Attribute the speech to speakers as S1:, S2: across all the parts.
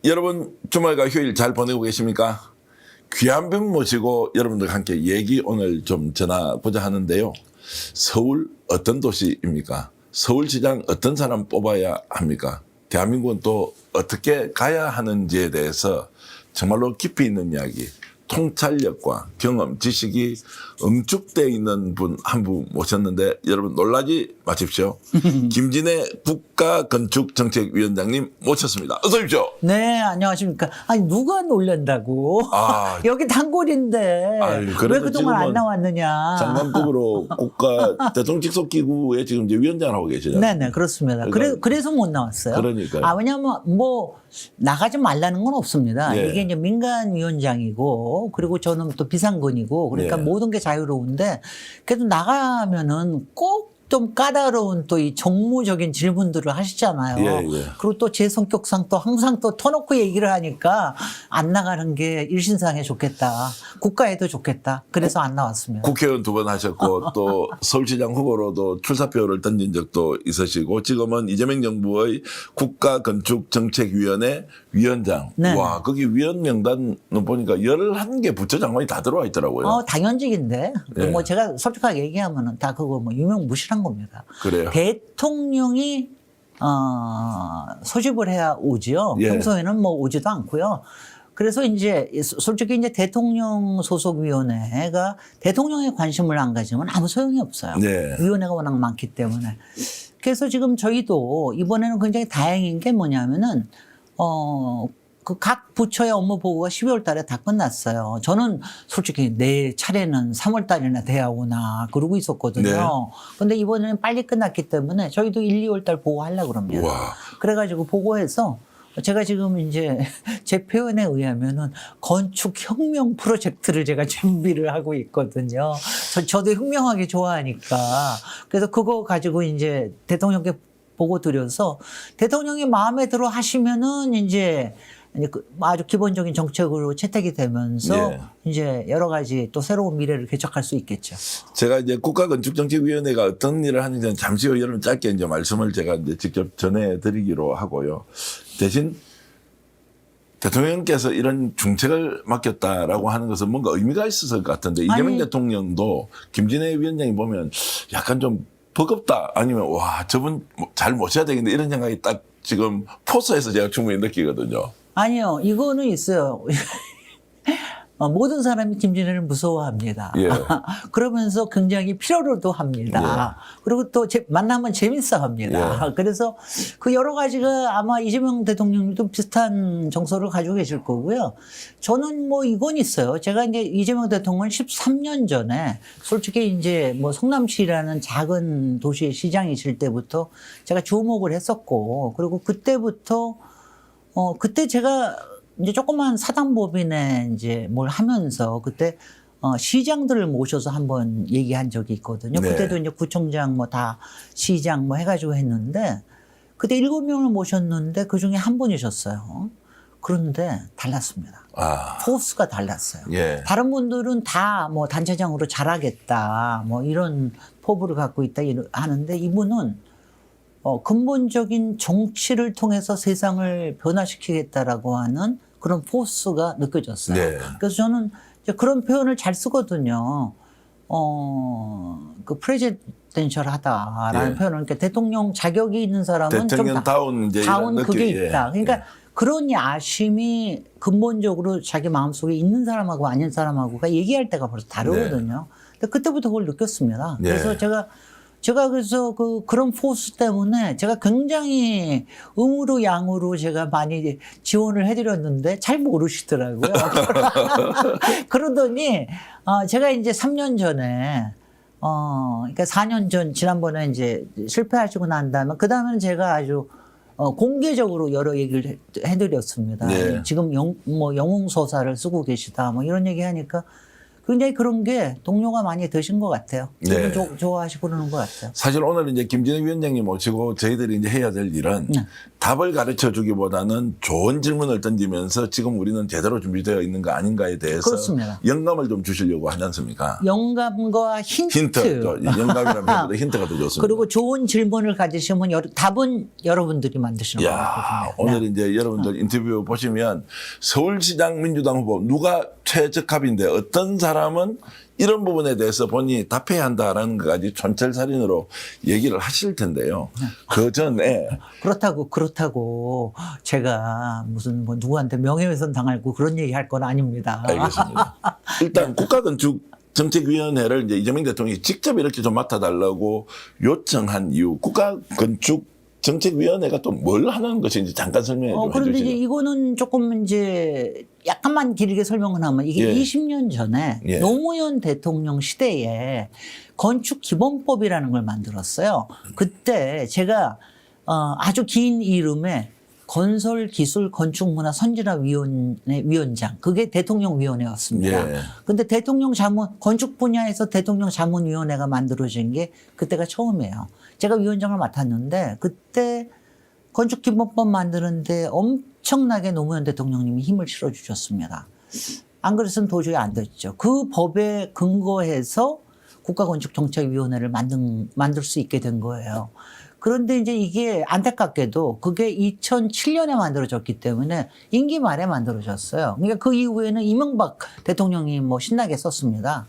S1: 여러분 주말과 휴일 잘 보내고 계십니까? 귀한 분 모시고 여러분들과 함께 얘기 오늘 좀 전화보자 하는데요. 서울 어떤 도시입니까? 서울시장 어떤 사람 뽑아야 합니까? 대한민국은 또 어떻게 가야 하는지에 대해서 정말로 깊이 있는 이야기, 통찰력과 경험, 지식이 응축되어 있는 분 한 분 모셨는데 여러분 놀라지 마십시오. 김진애 국가건축정책위원장님 모셨습니다. 어서 오십시오.
S2: 네, 안녕하십니까. 아니, 누가 놀란다고. 여기 단골인데. 왜 그동안 안 나왔느냐.
S1: 장관급으로 국가 대통령 직속기구에 지금 이제 위원장을 하고 계시잖아요.
S2: 네네, 그렇습니다. 그래서 못 나왔어요.
S1: 그러니까요.
S2: 왜냐면 나가지 말라는 건 없습니다.
S1: 예.
S2: 이게 이제 민간위원장이고, 그리고 저는 또 비상근이고, 그러니까
S1: 예.
S2: 모든 게 자유로운데, 그래도 나가면은 꼭 좀 까다로운 또 이 정무적인 질문들을 하시잖아요.
S1: 예, 예.
S2: 그리고 또 제 성격상 또 항상 또 터놓고 얘기를 하니까 안 나가는 게 일신상에 좋겠다. 국가에도 좋겠다. 그래서 안 나왔습니다.
S1: 국회의원 2번 하셨고 또 서울시장 후보로도 출사표를 던진 적도 있으시고 지금은 이재명 정부의 국가건축정책위원회 위원장.
S2: 네.
S1: 와, 거기 위원 명단을 보니까 11개 부처 장관이 다 들어와 있더라고요.
S2: 당연직인데.
S1: 예.
S2: 뭐 제가 솔직하게 얘기하면은 다 그거 뭐 유명무실한 겁니다.
S1: 그래요.
S2: 대통령이 소집을 해야 오지요.
S1: 예.
S2: 평소에는 뭐 오지도 않고요. 그래서 이제 솔직히 이제 대통령 소속위원회가 대통령의 관심을 안 가지면 아무 소용이 없어요.
S1: 네.
S2: 위원회가 워낙 많기 때문에. 그래서 지금 저희도 이번에는 굉장히 다행인 게 뭐냐면은 그 각 부처의 업무 보고가 12월 달에 다 끝났어요. 저는 솔직히 내 차례는 3월 달이나 돼야 오나 그러고 있었거든요.
S1: 네.
S2: 근데 이번에는 빨리 끝났기 때문에 저희도 1, 2월 달 보고하려고 그럽니다.
S1: 와.
S2: 그래가지고 보고해서 제가 지금 이제 제 표현에 의하면은 건축혁명 프로젝트를 제가 준비를 하고 있거든요. 저도 혁명하게 좋아하니까. 그래서 그거 가지고 이제 대통령께 보고 드려서 대통령이 마음에 들어 하시면은 이제 아주 기본적인 정책으로 채택이 되면서
S1: 예.
S2: 이제 여러 가지 또 새로운 미래를 개척할 수 있겠죠.
S1: 제가 이제 국가건축정책위원회가 어떤 일을 하는지는 잠시 후 여러분 짧게 이제 말씀을 제가 이제 직접 전해드리기로 하고요. 대신 대통령께서 이런 중책을 맡겼다라고 하는 것은 뭔가 의미가 있었을 것 같은데 이재명 대통령도 김진애 위원장이 보면 약간 좀 버겁다 아니면 와 저분 잘 모셔야 되겠는데 이런 생각이 딱 지금 포스에서 제가 충분히 느끼거든요.
S2: 아니요, 이거는 있어요. 모든 사람이 김진애를 무서워합니다.
S1: 예.
S2: 그러면서 굉장히 필요로도 합니다. 그리고 또 만나면 재밌어 합니다.
S1: 예.
S2: 그래서 그 여러 가지가 아마 이재명 대통령도 비슷한 정서를 가지고 계실 거고요. 저는 뭐 이건 있어요. 제가 이제 이재명 대통령 13년 전에 솔직히 이제 뭐 성남시라는 작은 도시의 시장이실 때부터 제가 주목을 했었고, 그리고 그때부터 그때 제가 이제 조그만 사단법인에 이제 뭘 하면서 그때 시장들을 모셔서 한번 얘기한 적이 있거든요.
S1: 네.
S2: 그때도 이제 구청장 뭐 다 시장 뭐 해가지고 했는데 그때 7명을 모셨는데 그 중에 한 분이셨어요. 그런데 달랐습니다. 포스가 달랐어요.
S1: 예.
S2: 다른 분들은 다 뭐 단체장으로 잘하겠다 뭐 이런 포부를 갖고 있다 하는데 이분은 근본적인 정치를 통해서 세상을 변화시키겠다라고 하는 그런 포스가 느껴졌어요.
S1: 네.
S2: 그래서 저는 이제 그런 표현을 잘 쓰거든요. 그 프레지덴셜하다라는
S1: 예.
S2: 표현을, 그러니까 대통령 자격이 있는 사람은
S1: 대통령다운 이제
S2: 다운
S1: 이런
S2: 그게
S1: 느낌.
S2: 있다. 그러니까 그런 야심이 근본적으로 자기 마음속에 있는 사람하고 아닌 사람하고가 얘기할 때가 벌써 다르거든요. 근데 그때부터 그걸 느꼈습니다.
S1: 네.
S2: 그래서 제가 그래서 그런 포스 때문에 제가 굉장히 음으로 양으로 제가 많이 지원을 해드렸는데 잘 모르시더라고요. 그러더니, 제가 이제 3년 전에, 그러니까 4년 전, 지난번에 이제 실패하시고 난 다음에, 그 다음에는 제가 아주, 공개적으로 여러 얘기를 해드렸습니다.
S1: 네.
S2: 지금 영웅서사를 쓰고 계시다, 뭐 이런 얘기 하니까, 굉장히 그런 게 동료가 많이 되신 것 같아요.
S1: 네.
S2: 좋아하시고 그러는 것 같아요.
S1: 사실 오늘 이제 김진애 위원장님 모시고 저희들이 이제 해야 될 일은
S2: 네.
S1: 답을 가르쳐 주기보다는 좋은 질문을 던지면서 지금 우리는 제대로 준비되어 있는 거 아닌가에 대해서
S2: 그렇습니다.
S1: 영감을 좀 주시려고 하지 않습니까?
S2: 영감과 힌트.
S1: 영감이라는 표현보다 힌트가 더 좋습니다.
S2: 그리고 좋은 질문을 가지시면 답은 여러분들이 만드시는
S1: 야,
S2: 거거든요.
S1: 오늘 이제 여러분들 인터뷰 보시면 서울시장 민주당 후보 누가 최적합인데 어떤 사람은 이런 부분에 대해서 본인이 답해야 한다라는 것까지 촌철살인으로 얘기를 하실 텐데요. 그 전에
S2: 그렇다고 제가 무슨 뭐 누구한테 명예훼손 당하고 그런 얘기 할 건 아닙니다.
S1: 알겠습니다. 일단 국가건축정책위원회를 이제 이재명 대통령이 직접 이렇게 좀 맡아달라고 요청한 이유, 국가건축정책위원회가 또 뭘 하는 것인지 잠깐 설명해 좀
S2: 그런데
S1: 해주시죠.
S2: 이제 이거는 조금 이제 약간만 길게 설명을 하면 이게
S1: 예.
S2: 20년 전에
S1: 예.
S2: 노무현 대통령 시대에 건축기본법이라는 걸 만들었어요. 그때 제가 아주 긴 이름의 건설기술건축문화선진화위원회 위원장, 그게 대통령위원회였습니다.
S1: 예.
S2: 근데 건축 분야에서 대통령자문위원회가 만들어진 게 그때가 처음이에요. 제가 위원장을 맡았는데 그때 건축기본법 만드는데 엄청나게 노무현 대통령님이 힘을 실어주셨습니다. 안 그랬으면 도저히 안 됐죠. 그 법에 근거해서 국가건축정책위원회를 만들 수 있게 된 거예요. 그런데 이제 이게 안타깝게도 그게 2007년에 만들어졌기 때문에 임기 말에 만들어졌어요. 그러니까 그 이후에는 이명박 대통령이 뭐 신나게 썼습니다.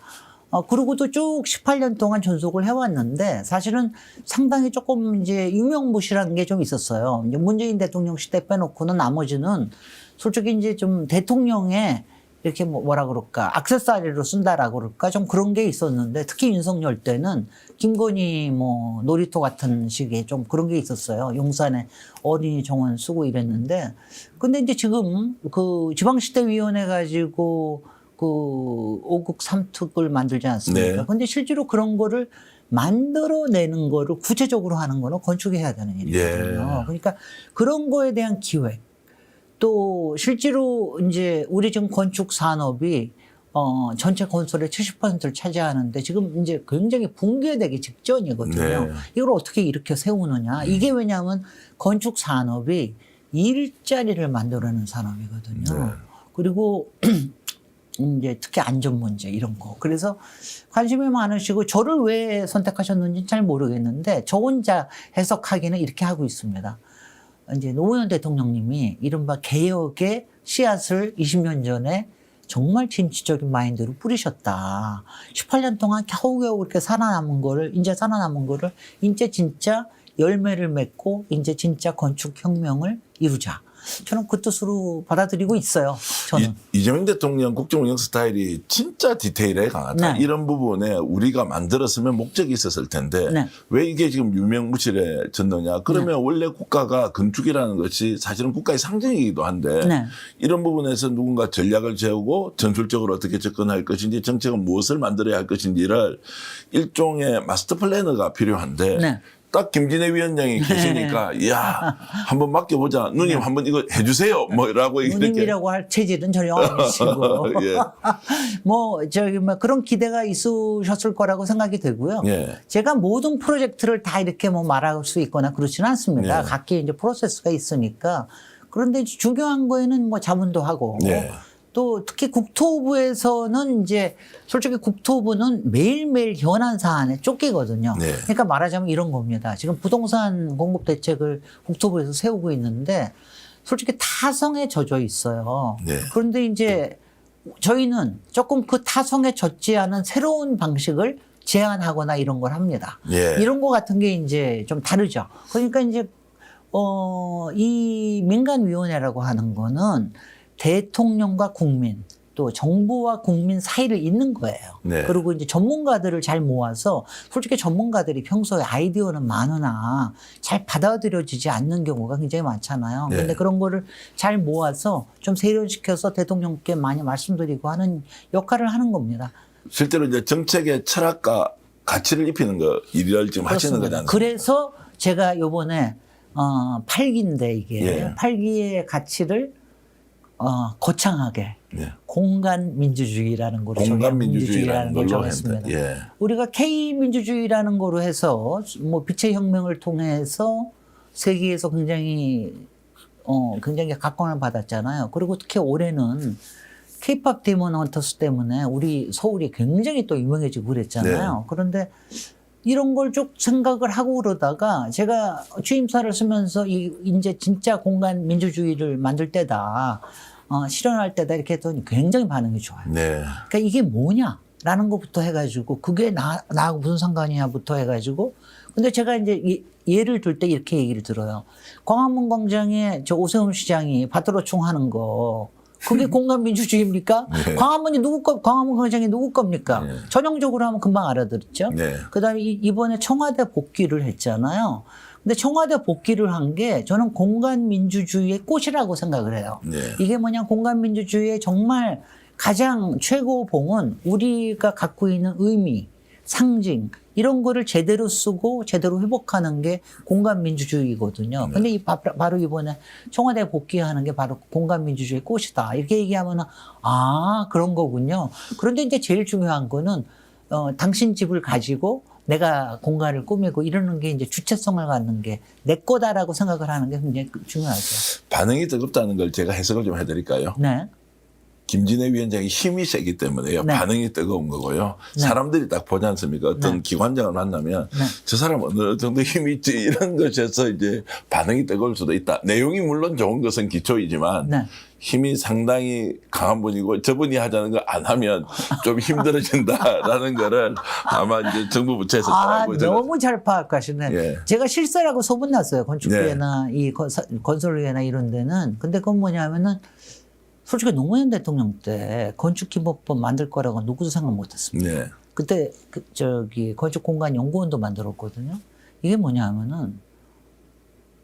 S2: 그러고도 쭉 18년 동안 존속을 해왔는데 사실은 상당히 조금 이제 유명무실한 게 좀 있었어요. 이제 문재인 대통령 시대 빼놓고는 나머지는 솔직히 이제 좀 대통령의 이렇게 뭐라 그럴까 액세서리로 쓴다라고 그럴까 좀 그런 게 있었는데 특히 윤석열 때는 김건희 뭐 놀이터 같은 식의 좀 그런 게 있었어요. 용산에 어린이 정원 쓰고 이랬는데 근데 이제 지금 그 지방시대위원회 가지고 그 5국 3특을 만들지 않습니까?
S1: 네.
S2: 근데 실제로 그런 거를 만들어내는 거를 구체적으로 하는 거는 건축이 해야 되는 일이거든요.
S1: 예.
S2: 그러니까 그런 거에 대한 기획. 또 실제로 이제 우리 지금 건축 산업이 전체 건설의 70%를 차지하는데 지금 이제 굉장히 붕괴되기 직전이거든요.
S1: 네.
S2: 이걸 어떻게 이렇게 세우느냐. 이게 왜냐하면 건축 산업이 일자리를 만들어내는 산업이거든요.
S1: 네.
S2: 그리고 이제 특히 안전 문제 이런 거. 그래서 관심이 많으시고 저를 왜 선택하셨는지 잘 모르겠는데 저 혼자 해석하기는 이렇게 하고 있습니다. 이제 노무현 대통령님이 이른바 개혁의 씨앗을 20년 전에 정말 진취적인 마인드로 뿌리셨다. 18년 동안 겨우겨우 이렇게 살아남은 거를 이제 진짜 열매를 맺고 이제 진짜 건축혁명을 이루자. 저는 그 뜻으로 받아들이고 있어요. 저는.
S1: 이재명 대통령 국정 운영 스타일이 진짜 디테일에 강하다.
S2: 네.
S1: 이런 부분에 우리가 만들었으면 목적이 있었을 텐데
S2: 네.
S1: 왜 이게 지금 유명무실해졌느냐. 그러면 원래 국가가 건축이라는 것이 사실은 국가의 상징이기도 한데
S2: 네.
S1: 이런 부분에서 누군가 전략을 세우고 전술적으로 어떻게 접근할 것인지 정책은 무엇을 만들어야 할 것인지를 일종의 마스터 플래너가 필요한데
S2: 네.
S1: 딱 김진애 위원장이 계시니까 야 한번 맡겨보자. 누님 한번 이거 해주세요. 뭐라고 이렇게.
S2: 누님이라고 할 체질은 전혀 아니시고.
S1: 예.
S2: 뭐 그런 기대가 있으셨을 거라고 생각이 되고요.
S1: 예.
S2: 제가 모든 프로젝트를 다 이렇게 뭐 말할 수 있거나 그렇지는 않습니다.
S1: 예.
S2: 각기 이제 프로세스가 있으니까. 그런데 중요한 거에는 뭐 자문도 하고.
S1: 예.
S2: 또 특히 국토부에서는 이제 솔직히 국토부는 매일매일 현안 사안에 쫓기거든요.
S1: 네.
S2: 그러니까 말하자면 이런 겁니다. 지금 부동산 공급 대책을 국토부에서 세우고 있는데 솔직히 타성에 젖어 있어요.
S1: 네.
S2: 그런데 이제 저희는 조금 그 타성에 젖지 않은 새로운 방식을 제안하거나 이런 걸 합니다.
S1: 예.
S2: 이런 거 같은 게 이제 좀 다르죠. 그러니까 이제 이 민간위원회라고 하는 거는 대통령과 국민 또 정부와 국민 사이를 잇는 거예요.
S1: 네.
S2: 그리고 이제 전문가들을 잘 모아서 솔직히 전문가들이 평소에 아이디어는 많으나 잘 받아들여지지 않는 경우가 굉장히 많잖아요.
S1: 네.
S2: 근데 그런 거를 잘 모아서 좀 세련시켜서 대통령께 많이 말씀드리고 하는 역할을 하는 겁니다.
S1: 실제로 이제 정책의 철학과 가치를 입히는 거 일을 지금 하시는 거지 않습니까?
S2: 그래서 제가 요번에 8기인데 이게
S1: 예.
S2: 8기의 가치를 거창하게
S1: 네.
S2: 공간 민주주의라는 거로
S1: 공간 민주주의라는 걸로
S2: 정했습니다.
S1: 했는데, 예.
S2: 우리가 K 민주주의라는 거로 해서 뭐 빛의 혁명을 통해서 세계에서 굉장히 각광을 받았잖아요. 그리고 특히 올해는 K-팝 데몬 헌터스 때문에 우리 서울이 굉장히 또 유명해지고 그랬잖아요.
S1: 네.
S2: 그런데 이런 걸 쭉 생각을 하고 그러다가 제가 취임사를 쓰면서 이제 진짜 공간 민주주의를 만들 때다, 실현할 때다 이렇게 했더니 굉장히 반응이 좋아요.
S1: 네.
S2: 그러니까 이게 뭐냐라는 것부터 해가지고 그게 나하고 무슨 상관이냐부터 해가지고 근데 제가 이제 예를 들 때 이렇게 얘기를 들어요. 광화문 광장에 저 오세훈 시장이 바트로총 하는 거 그게 공간 민주주의입니까?
S1: 네.
S2: 광화문 광장이 누구 겁니까?
S1: 네.
S2: 전형적으로 하면 금방 알아들었죠.
S1: 네.
S2: 그다음에 이번에 청와대 복귀를 했잖아요. 근데 청와대 복귀를 한 게 저는 공간 민주주의의 꽃이라고 생각을 해요.
S1: 네.
S2: 이게 뭐냐, 공간 민주주의의 정말 가장 최고봉은 우리가 갖고 있는 의미, 상징 이런 거를 제대로 쓰고 제대로 회복하는 게 공간 민주주의거든요.
S1: 네.
S2: 근데 바로 이번에 청와대 복귀하는 게 바로 공간 민주주의의 꽃이다. 이렇게 얘기하면은 그런 거군요. 그런데 이제 제일 중요한 거는 당신 집을 가지고 내가 공간을 꾸미고 이러는 게 이제 주체성을 갖는 게 내 거다라고 생각을 하는 게 굉장히 중요하죠.
S1: 반응이 뜨겁다는 걸 제가 해석을 좀 해드릴까요?
S2: 네.
S1: 김진애 위원장이 힘이 세기 때문에요.
S2: 네.
S1: 반응이 뜨거운 거고요.
S2: 네.
S1: 사람들이 딱 보지 않습니까? 어떤
S2: 네.
S1: 기관장을 만나면
S2: 네.
S1: 저 사람 어느 정도 힘이 있지 이런 것에서 이제 반응이 뜨거울 수도 있다. 내용이 물론 좋은 것은 기초이지만
S2: 네.
S1: 힘이 상당히 강한 분이고 저분이 하자는 거 안 하면 좀 힘들어진다라는 거를 아마 이제 정부 부처에서 잘 알고 있어요.
S2: 너무 잘 파악하시네.
S1: 예.
S2: 제가 실세라고 소문났어요. 건축계나 이 건설계나 이런 데는. 근데 그건 뭐냐면은 솔직히 노무현 대통령 때 건축기본법 만들 거라고 누구도 생각 못 했습니다.
S1: 네.
S2: 그때 건축공간연구원도 만들었거든요. 이게 뭐냐면은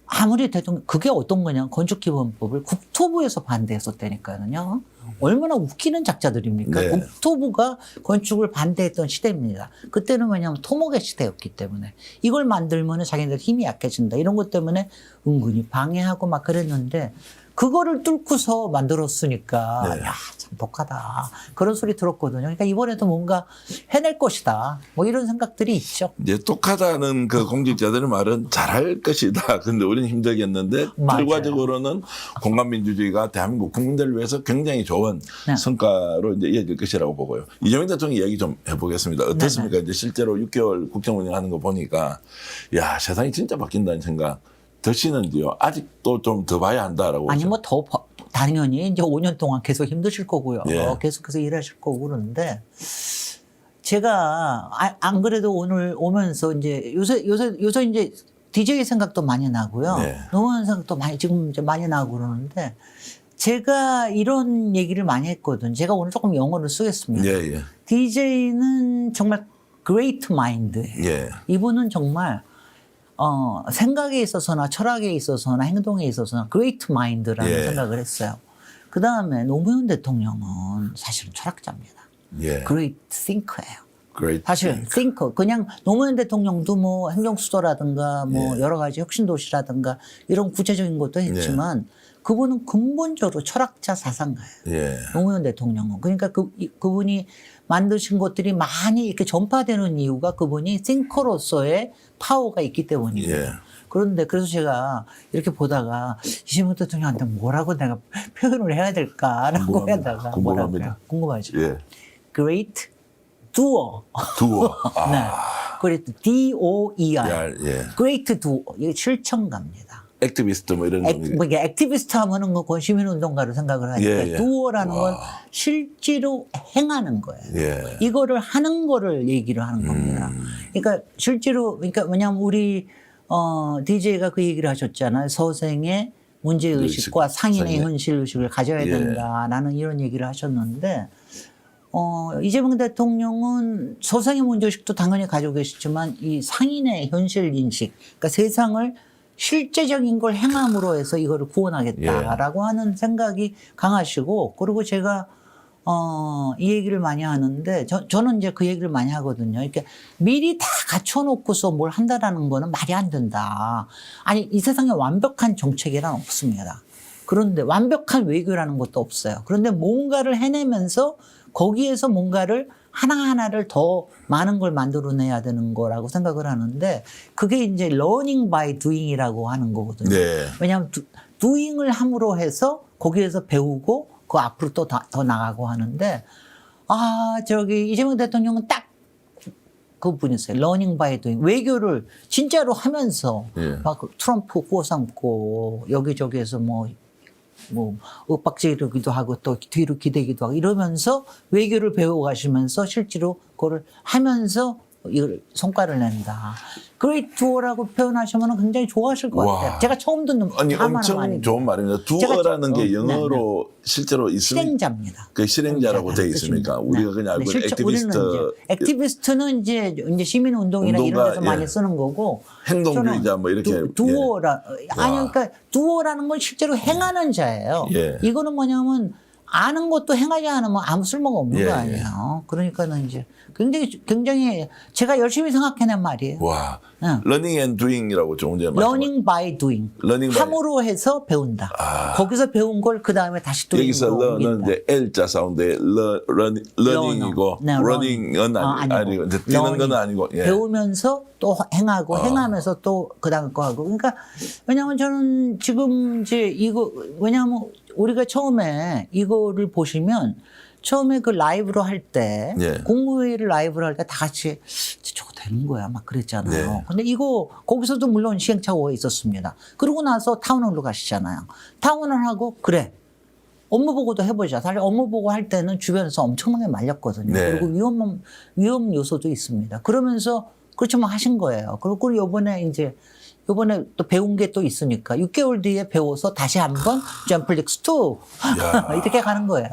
S2: 아무리 대통령, 그게 어떤 거냐, 건축기본법을 국토부에서 반대했었다니까요. 얼마나 웃기는 작자들입니까?
S1: 네.
S2: 국토부가 건축을 반대했던 시대입니다. 그때는 뭐냐면 토목의 시대였기 때문에 이걸 만들면은 자기네들 힘이 약해진다. 이런 것 때문에 은근히 방해하고 막 그랬는데 그거를 뚫고서 만들었으니까
S1: 네.
S2: 야, 참 독하다. 그런 소리 들었거든요. 그러니까 이번에도 뭔가 해낼 것이다. 뭐 이런 생각들이 있죠.
S1: 이제 똑하다는 그 공직자들의 말은 잘할 것이다. 근데 우리는 힘들겠는데
S2: 맞아요.
S1: 결과적으로는 공간민주주의가 대한민국 국민들을 위해서 굉장히 좋은
S2: 네.
S1: 성과로 이제 이어질 것이라고 보고요. 이재명 대통령 이야기 좀 해보겠습니다. 어떻습니까? 이제 실제로 6개월 국정 운영하는 거 보니까 야, 세상이 진짜 바뀐다는 생각 드시는지요? 아직도 좀 더 봐야 한다라고.
S2: 아니 뭐 더 당연히 이제 5년 동안 계속 힘드실 거고요.
S1: 예.
S2: 계속해서 일하실 거고 그러는데 제가 안 그래도 오늘 오면서 이제 요새 이제 DJ 생각도 많이 나고요.
S1: 네.
S2: 노무현 생각도 지금 이제 많이 나고 그러는데 제가 이런 얘기를 많이 했거든. 제가 오늘 조금 영어를 쓰겠습니다.
S1: 예, 예.
S2: DJ는 정말 great mind예요.
S1: 예.
S2: 이분은 정말 생각에 있어서나 철학에 있어서나 행동에 있어서나 great mind라는
S1: 예.
S2: 생각을 했어요. 그 다음에 노무현 대통령은 사실은 철학자입니다.
S1: 예.
S2: great thinker예요.
S1: Great.
S2: 사실 thinker. 그냥 노무현 대통령도 뭐 행정수도라든가 뭐
S1: 예.
S2: 여러 가지 혁신도시라든가 이런 구체적인 것도 했지만 그분은 근본적으로 철학자 사상가예요.
S1: 예.
S2: 노무현 대통령은. 그러니까 그분이 만드신 것들이 많이 이렇게 전파되는 이유가 그분이 싱커로서의 파워가 있기 때문이에요.
S1: 예.
S2: 그런데 그래서 제가 이렇게 보다가 이재명 대통령한테 뭐라고 내가 표현을 해야 될까라고 하다가
S1: 궁금합니다.
S2: 궁금하죠.
S1: 예.
S2: Great doer.
S1: 두어. 아.
S2: 네. Great D-O-E-R.
S1: 예.
S2: Great doer. 이게 실천가입니다.
S1: 액티비스트 뭐 이런 의미.
S2: 뭐 이게 액티비스트 하면은 그 시민운동가로 생각을 하니까
S1: 예, 예.
S2: 두어라는
S1: 와.
S2: 건 실제로 행하는 거예요.
S1: 예.
S2: 이거를 하는 거를 얘기를 하는 겁니다. 그러니까 실제로 그러니까 뭐냐면 우리 DJ가 그 얘기를 하셨잖아요. 서생의 문제의식과 상인의
S1: 상인의.
S2: 현실의식을 가져야
S1: 예.
S2: 된다라는 이런 얘기를 하셨는데 이재명 대통령은 서생의 문제의식도 당연히 가지고 계시지만 이 상인의 현실 인식, 그러니까 세상을 실제적인 걸 행함으로 해서 이거를 구원하겠다라고 하는 생각이 강하시고, 그리고 제가 이 얘기를 많이 하는데 저는 이제 그 얘기를 많이 하거든요. 이렇게 미리 다 갖춰놓고서 뭘 한다라는 거는 말이 안 된다. 아니 이 세상에 완벽한 정책이란 없습니다. 그런데 완벽한 외교라는 것도 없어요. 그런데 뭔가를 해내면서 거기에서 뭔가를 하나하나를 더 많은 걸 만들어내야 되는 거라고 생각을 하는데 그게 이제 learning by doing이라고 하는 거거든요.
S1: 네.
S2: 왜냐하면 doing을 함으로 해서 거기에서 배우고 그 앞으로 또 더 나가고 하는데 저기 이재명 대통령은 딱 그분이었어요. learning by doing. 외교를 진짜로 하면서 막 트럼프 구워삼고 여기저기에서 뭐 윽박지르기도 하고 또 뒤로 기대기도 하고 이러면서 외교를 배워가시면서 실제로 그거를 하면서 이걸 성과를 낸다. 그레이트 두어라고 표현하시면 굉장히 좋아하실 것 같아요.
S1: 와.
S2: 제가 처음 듣는
S1: 아니
S2: 다만
S1: 엄청
S2: 말입니다.
S1: 좋은 말입니다. 두어라는 게 영어로 실제로 있으면
S2: 실행자입니다.
S1: 그 실행자라고 되어 있습니까? 우리가 그냥 알고 있는 액티비스트.
S2: 액티비스트는 이제 시민운동이나 이런 데서 많이 쓰는 거고.
S1: 행동주의자 뭐 이렇게.
S2: 두어라. 아니, 그러니까 두어라는 건 실제로 행하는 자예요. 이거는 뭐냐면 아는 것도 행하지 않으면 아무 쓸모가 없는 거 아니에요. 그러니까는 이제 굉장히 제가 열심히 생각해낸 말이에요.
S1: 와. learning and doing이라고 조금 전에
S2: learning by doing. 함으로 해서 배운다. 거기서 배운 걸 그 다음에 다시 또
S1: 여기서 learn은 이제 L자 사운드의 learning이고 running은 아니고 뛰는 건 아니고
S2: 배우면서 또 행하고 행하면서 또 그 다음 거 하고. 그러니까 왜냐하면 저는 지금 이제 이거 왜냐하면 우리가 처음에 이거를 보시면 처음에 그 라이브로 할 때 국무회의를 라이브로 할 때 다 같이 저거 되는 거야 막 그랬잖아요. 근데 이거 거기서도 물론 시행착오가 있었습니다. 그러고 나서 타운홀로 가시잖아요. 타운홀 하고 그래. 업무 보고도 해보자. 사실 업무 보고 할 때는 주변에서 엄청나게 말렸거든요. 그리고 위험 요소도 있습니다. 그러면서 그렇지만 하신 거예요. 그리고 요번에 또 배운 게 또 있으니까 6개월 뒤에 배워서 다시 한번 점플릭스 2 이렇게 가는 거예요.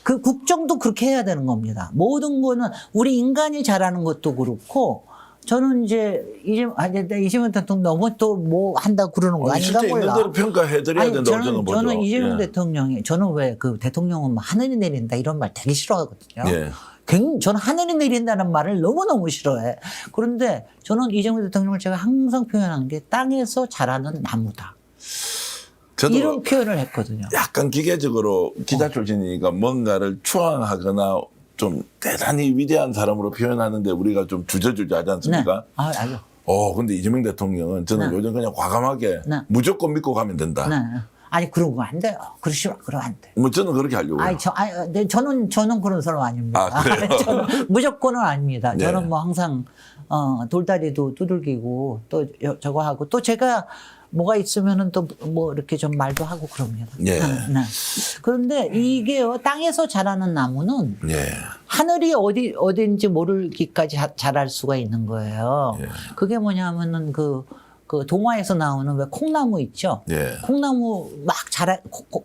S2: 그 국정도 그렇게 해야 되는 겁니다. 모든 거는 우리 인간이 잘하는 것도 그렇고 저는 이제 이재명 대통령 너무 또 뭐 한다고 그러는 거 아닌가
S1: 실제
S2: 몰라.
S1: 있는 대로 평가해드려야 된다고 저는 보죠.
S2: 저는 이재명 대통령이 저는 왜 그 대통령은 뭐 하늘이 내린다 이런 말 되게 싫어하거든요. 저는 하늘이 내린다는 말을 너무너무 싫어해. 그런데 저는 이재명 대통령을 제가 항상 표현하는 게 땅에서 자라는 나무다.
S1: 저도
S2: 이런 표현을 했거든요.
S1: 약간 기계적으로 기자 출신이니까 뭔가를 추앙하거나 좀 대단히 위대한 사람으로 표현하는데 우리가 좀 주저주저하지 않습니까?
S2: 알죠.
S1: 근데 이재명 대통령은 저는 요즘 그냥 과감하게 무조건 믿고 가면 된다.
S2: 아니 그런 거 안 돼요. 그러시면 그러면 안 돼.
S1: 뭐 저는 그렇게 하려고요.
S2: 저는 그런 사람 아닙니다.
S1: 그래요?
S2: 저는 무조건은 아닙니다. 저는 뭐 항상 돌다리도 두들기고 또 저거 하고 또 제가 뭐가 있으면은 또 뭐 이렇게 좀 말도 하고 그럽니다. 그런데 이게요 땅에서 자라는 나무는 하늘이 어딘지 모르기까지 자랄 수가 있는 거예요. 그게 뭐냐면은 그 동화에서 나오는 왜 콩나무 있죠? 콩나무 막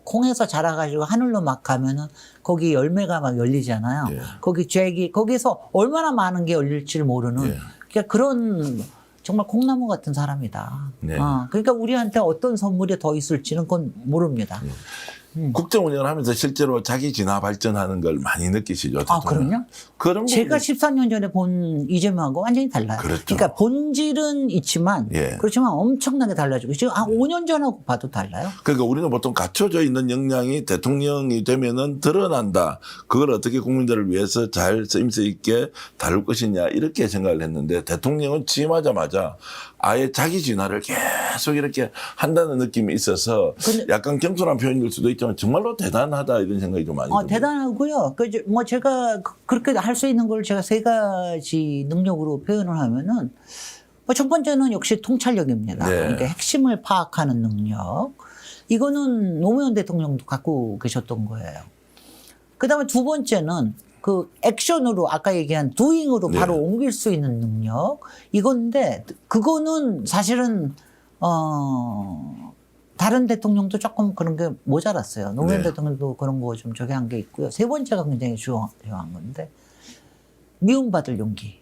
S2: 콩에서 자라가지고 하늘로 막 가면은 거기 열매가 막 열리잖아요. 거기서 얼마나 많은 게 열릴지를 모르는 그러니까 그런 정말 콩나무 같은 사람이다. 그러니까 우리한테 어떤 선물이 더 있을지는 그건 모릅니다.
S1: 국정 운영을 하면서 실제로 자기 진화 발전하는 걸 많이 느끼시죠?
S2: 그럼요?
S1: 그런
S2: 제가 14년 전에 본 이재명하고 완전히 달라요. 그러니까 본질은 있지만 그렇지만 엄청나게 달라지고 지금 5년 전하고 봐도 달라요.
S1: 그러니까 우리는 보통 갖춰져 있는 역량이 대통령이 되면은 드러난다. 그걸 어떻게 국민들을 위해서 잘 쓰임새 있게 다룰 것이냐 이렇게 생각을 했는데 대통령은 취임하자마자 아예 자기 진화를 계속 이렇게 한다는 느낌이 있어서 약간 겸손한 표현일 수도 있지만 정말로 대단하다 이런 생각이 좀 많이 듭니다.
S2: 대단하고요. 뭐 제가 그렇게 할 수 있는 걸 제가 3가지 능력으로 표현을 하면은 첫 번째는 역시 통찰력입니다. 그러니까 핵심을 파악하는 능력. 이거는 노무현 대통령도 갖고 계셨던 거예요. 그다음에 2번째는 그 액션으로 아까 얘기한 doing으로 바로 옮길 수 있는 능력 이건데 그거는 사실은 다른 대통령도 조금 그런 게 모자랐어요. 노무현 대통령도 그런 거 좀 저기 한 게 있고요. 3번째가 굉장히 중요한 건데 미움받을 용기,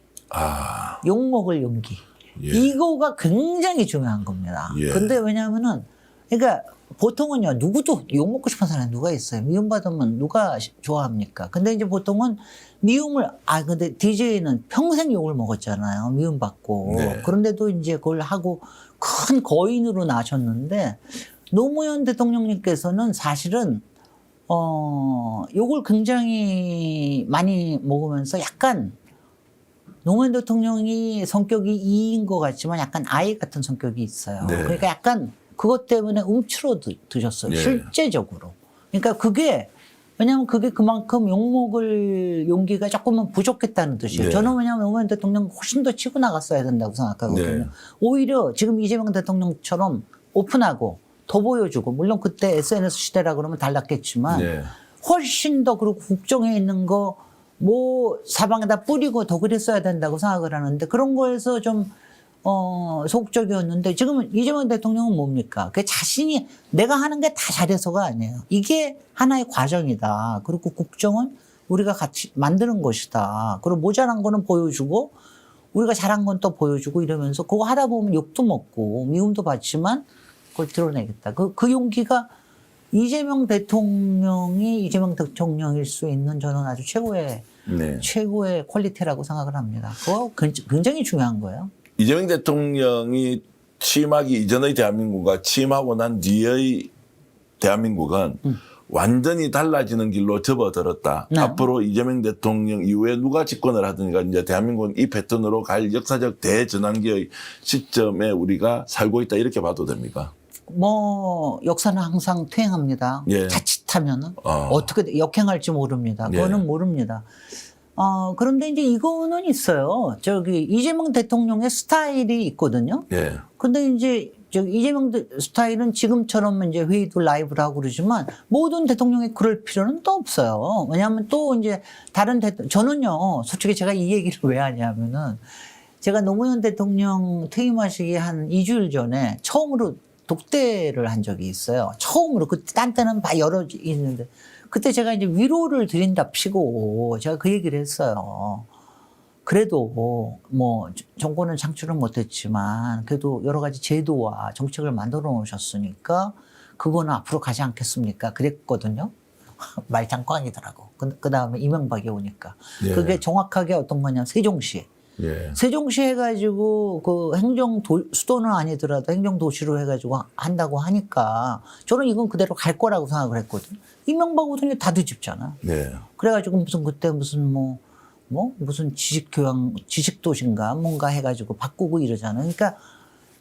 S2: 욕먹을 용기 이거가 굉장히 중요한 겁니다. 근데 왜냐하면은 그러니까 보통은요, 누구도 욕먹고 싶은 사람이 누가 있어요? 미움받으면 누가 좋아합니까? 근데 이제 보통은 미움을, 근데 DJ는 평생 욕을 먹었잖아요. 미움받고. 그런데도 이제 그걸 하고 큰 거인으로 나셨는데, 노무현 대통령님께서는 사실은 요걸 굉장히 많이 먹으면서 약간 노무현 대통령이 성격이 E인 것 같지만 약간 I 같은 성격이 있어요.
S1: 네.
S2: 그러니까 약간 그것 때문에 움츠러 드셨어요.
S1: 네.
S2: 실제적으로. 그러니까 그게 왜냐하면 그게 그만큼 욕먹을 용기가 조금은 부족했다는 뜻이에요.
S1: 네.
S2: 저는 왜냐하면 노무현 대통령 훨씬 더 치고 나갔어야 된다고 생각하거든요.
S1: 네.
S2: 오히려 지금 이재명 대통령처럼 오픈하고 더 보여주고 물론 그때 SNS 시대라 그러면 달랐겠지만
S1: 네.
S2: 훨씬 더 그리고 국정에 있는 거 뭐 사방에다 뿌리고 더 그랬어야 된다고 생각을 하는데 그런 거에서 좀 소극적이었는데 지금은 이재명 대통령은 뭡니까? 그 자신이 내가 하는 게 다 잘해서가 아니에요. 이게 하나의 과정이다. 그리고 국정은 우리가 같이 만드는 것이다. 그리고 모자란 거는 보여주고 우리가 잘한 건 또 보여주고 이러면서 그거 하다 보면 욕도 먹고 미움도 받지만 그걸 드러내겠다. 그 용기가 이재명 대통령이 이재명 대통령일 수 있는 저는 아주 최고의
S1: 네.
S2: 퀄리티라고 생각을 합니다. 그거 굉장히 중요한 거예요.
S1: 이재명 대통령이 취임하기 이전의 대한민국과 취임하고 난 뒤의 대한민국은 완전히 달라지는 길로 접어들었다.
S2: 네.
S1: 앞으로 이재명 대통령 이후에 누가 집권을 하든가 이제 대한민국은 이 패턴으로 갈 역사적 대전환기의 시점에 우리가 살고 있다 이렇게 봐도 됩니까?
S2: 뭐 역사는 항상 퇴행합니다.
S1: 예.
S2: 자칫하면은 어떻게 역행할지 모릅니다. 그거는
S1: 예.
S2: 모릅니다. 그런데 이제 이거는 있어요. 저기 이재명 대통령의 스타일이 있거든요.
S1: 예.
S2: 근데 이제 이재명 스타일은 지금처럼 이제 회의도 라이브로 하고 그러지만 모든 대통령이 그럴 필요는 또 없어요. 왜냐하면 또 이제 다른 저는요, 솔직히 제가 이 얘기를 왜 하냐면은 제가 노무현 대통령 퇴임하시기 한 2주일 전에 처음으로 독대를 한 적이 있어요. 처음으로. 그때 딴 때는 다 여러 있는데. 그때 제가 이제 위로를 드린답시고 제가 그 얘기를 했어요. 그래도 뭐 정권은 창출은 못했지만 그래도 여러 가지 제도와 정책을 만들어 놓으셨으니까 그거는 앞으로 가지 않겠습니까? 그랬거든요. 말장 꽝이더라고. 그 다음에 이명박이 오니까.
S1: 예.
S2: 그게 정확하게 어떤 거냐. 세종시.
S1: 예.
S2: 세종시 해가지고 그 수도는 아니더라도 행정도시로 해가지고 한다고 하니까 저는 이건 그대로 갈 거라고 생각을 했거든요. 이명박 오더니 다 뒤집잖아.
S1: 네.
S2: 그래가지고 무슨 그때 무슨 무슨 지식도시인가 뭔가 해가지고 바꾸고 이러잖아요. 그러니까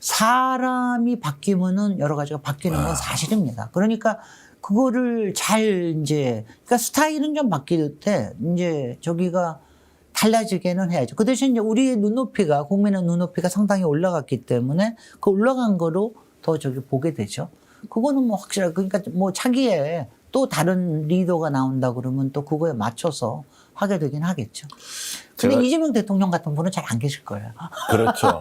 S2: 사람이 바뀌면은 여러 가지가 바뀌는 건 사실입니다. 그러니까 그거를 그러니까 스타일은 좀 바뀔 때 이제 저기가 달라지게는 해야죠. 그 대신 이제 우리의 국민의 눈높이가 상당히 올라갔기 때문에 그 올라간 거로 더 보게 되죠. 그거는 뭐 확실하게, 그러니까 뭐 차기에 또 다른 리더가 나온다 그러면 또 그거에 맞춰서 하게 되긴 하겠죠. 근데 이재명 대통령 같은 분은 잘 안 계실 거예요.
S1: 그렇죠.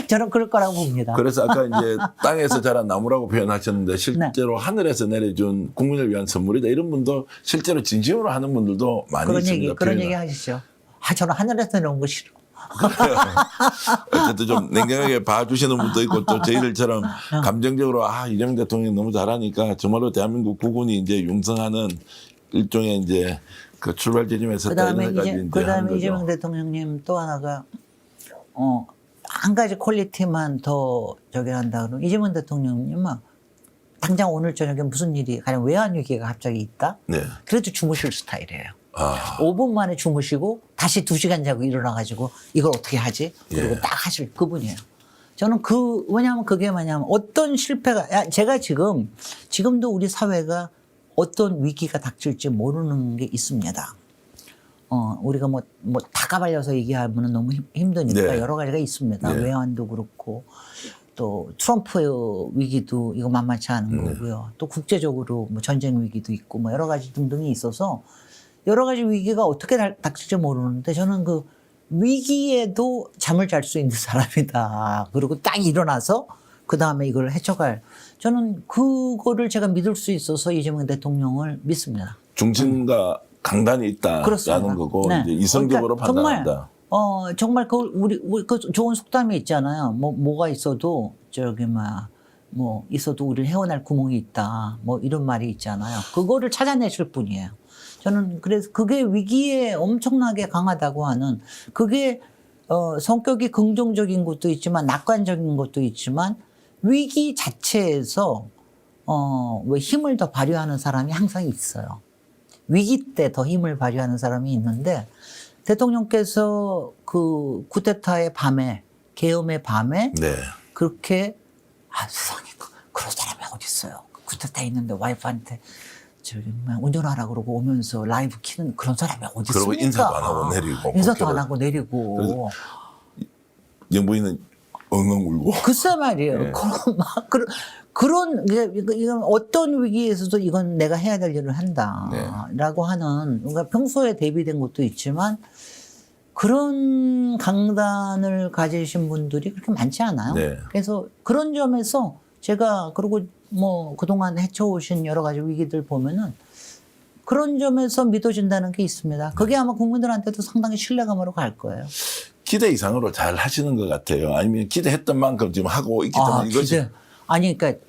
S2: 저는 그럴 거라고 봅니다.
S1: 그래서 아까 이제 땅에서 자란 나무라고 표현하셨는데 실제로 하늘에서 내려준 국민을 위한 선물이다. 이런 분도 실제로 진심으로 하는 분들도 많이 있습니다.
S2: 그런 얘기 하시죠. 저는 하늘에서 내려온 거 싫어.
S1: 어쨌든 좀 냉정하게 봐주시는 분도 있고 또 저희들처럼 감정적으로 이재명 대통령이 너무 잘하니까 정말로 대한민국 국군이 이제 융성하는 일종의 이제 그 출발 지점에서
S2: 그다음에 이재명 대통령님 또 하나가 한 가지 퀄리티만 더 한다 그러면 이재명 대통령님은 당장 오늘 저녁에 무슨 일이 가령 외환 위기가 갑자기 있다.
S1: 네.
S2: 그래도 주무실 스타일이에요. 5분 만에 주무시고 다시 2시간 자고 일어나가지고 이걸 어떻게 하지? 그리고 딱 하실 그분이에요. 저는 왜냐하면 그게 뭐냐면 어떤 실패가, 제가 지금도 우리 사회가 어떤 위기가 닥칠지 모르는 게 있습니다. 우리가 다 까발려서 얘기하면 너무 힘드니까
S1: 네.
S2: 여러 가지가 있습니다.
S1: 네.
S2: 외환도 그렇고 또 트럼프의 위기도 이거 만만치 않은 거고요. 또 국제적으로 전쟁 위기도 있고 여러 가지 등등이 있어서 여러 가지 위기가 어떻게 닥칠지 모르는데 저는 그 위기에도 잠을 잘 수 있는 사람이다. 그리고 딱 일어나서 그 다음에 이걸 헤쳐갈. 저는 그거를 제가 믿을 수 있어서 이재명 대통령을 믿습니다.
S1: 중심과 강단이 있다라는
S2: 그렇습니다.
S1: 거고
S2: 네.
S1: 이제 이성적으로
S2: 그러니까
S1: 판단한다.
S2: 정말 우리 그 좋은 속담이 있잖아요. 뭐가 있어도 있어도 우리는 헤어날 구멍이 있다. 이런 말이 있잖아요. 그거를 찾아내실 분이에요. 저는 그래서 그게 위기에 엄청나게 강하다고 하는 그게 성격이 긍정적인 것도 있지만 낙관적인 것도 있지만 위기 자체에서 왜 힘을 더 발휘하는 사람이 항상 있어요. 위기 때 더 힘을 발휘하는 사람이 있는데 대통령께서 그 쿠데타의 밤에, 계엄의 밤에
S1: 네.
S2: 그렇게 세상에 그런 사람이 어디 있어요. 쿠데타 있는데 와이프한테 저기 운전하라 그러고 오면서 라이브 키는 그런 사람이 어디 있습니까?
S1: 그리고 인사도 안 하고 내리고.
S2: 인사도 안 하고 내리고.
S1: 영부인은 엉엉 울고.
S2: 글쎄 말이에요.
S1: 네.
S2: 그런 이건 어떤 위기에서도 이건 내가 해야 될 일을 한다라고 하는 뭔가 평소에 대비된 것도 있지만 그런 강단을 가지신 분들이 그렇게 많지 않아요.
S1: 네.
S2: 그래서 그런 점에서 제가 그리고 뭐 그동안 헤쳐오신 여러 가지 위기들 보면은 그런 점에서 믿어진다는 게 있습니다. 그게 아마 국민들한테도 상당히 신뢰감으로 갈 거예요.
S1: 기대 이상으로 잘 하시는 것 같아요. 아니면 기대했던 만큼 지금 하고 있기 때문에 이것이.
S2: 아니, 그러니까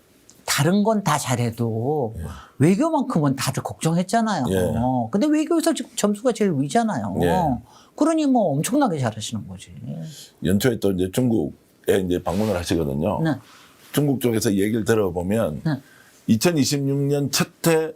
S2: 다른 건 다 잘해도 외교만큼은 다들 걱정했잖아요.
S1: 예.
S2: 근데 외교에서 지금 점수가 제일 위잖아요.
S1: 예.
S2: 그러니 뭐 엄청나게 잘하시는 거지.
S1: 연초에 또 이제 중국에 이제 방문을 하시거든요.
S2: 네.
S1: 중국 쪽에서 얘기를 들어보면
S2: 네.
S1: 2026년 첫해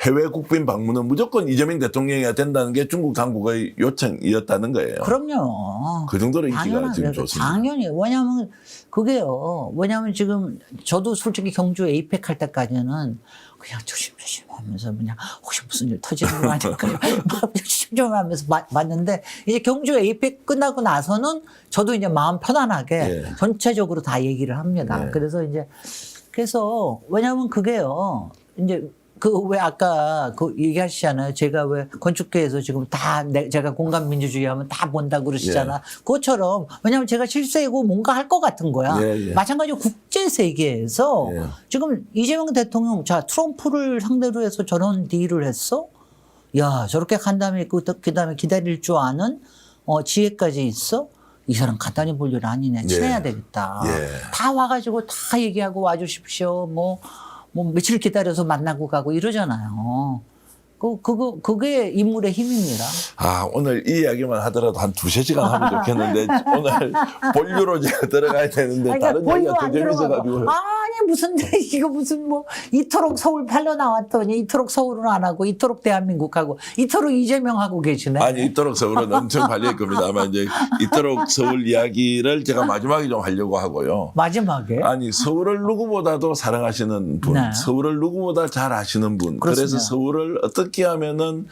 S1: 해외 국빈 방문은 무조건 이재명 대통령이어야 된다는 게 중국 당국의 요청이었다는 거예요.
S2: 그럼요.
S1: 그 정도로 인기가
S2: 당연하죠.
S1: 지금 좋습니다.
S2: 당연히. 왜냐하면 그게요. 왜냐하면 지금 저도 솔직히 경주 에이펙 할 때까지는 그냥 조심조심 하면서 그냥 혹시 무슨 일 터지는 거 아닐까 막 조심조심 하면서 봤는데 이제 경주 에이펙 끝나고 나서는 저도 이제 마음 편안하게
S1: 예.
S2: 전체적으로 다 얘기를 합니다.
S1: 예.
S2: 그래서 왜냐하면 그게요. 이제 그 왜 아까 그 얘기하시잖아요. 제가 왜 건축계에서 지금 다 제가 공간 민주주의 하면 다 본다고 그러시잖아.
S1: 예.
S2: 그것처럼 왜냐하면 제가 실세이고 뭔가 할 것 같은 거야.
S1: 예, 예.
S2: 마찬가지로 국제 세계에서
S1: 예.
S2: 지금 이재명 대통령 자 트럼프를 상대로 해서 저런 딜을 했어. 야 저렇게 간 다음에 그다음에 기다릴 줄 아는 지혜까지 있어. 이 사람 간단히 볼 일 아니네. 친해야
S1: 예.
S2: 되겠다.
S1: 예.
S2: 다 와가지고 다 얘기하고 와주십시오. 뭐 며칠 기다려서 만나고 가고 이러잖아요. 그게 인물의 힘입니다.
S1: 오늘 이 이야기만 하더라도 한 2-3시간 하면 좋겠는데 오늘 본류로 제가 들어가야 되는데 다른 얘기가 더 재밌어가지고.
S2: 아니 무슨 이거 무슨 뭐 이토록 서울 팔려 나왔더니 이토록 서울은 안 하고 이토록 대한민국하고 이토록 이재명 하고 계시네.
S1: 아니 이토록 서울은 엄청 팔릴 겁니다. 아마 이제 이토록 서울 이야기를 제가 마지막에 좀 하려고 하고요.
S2: 마지막에?
S1: 아니 서울을 누구보다도 사랑하시는 분,
S2: 네.
S1: 서울을 누구보다 잘 아시는 분.
S2: 그렇습니다.
S1: 그래서 서울을 어떻게 하면은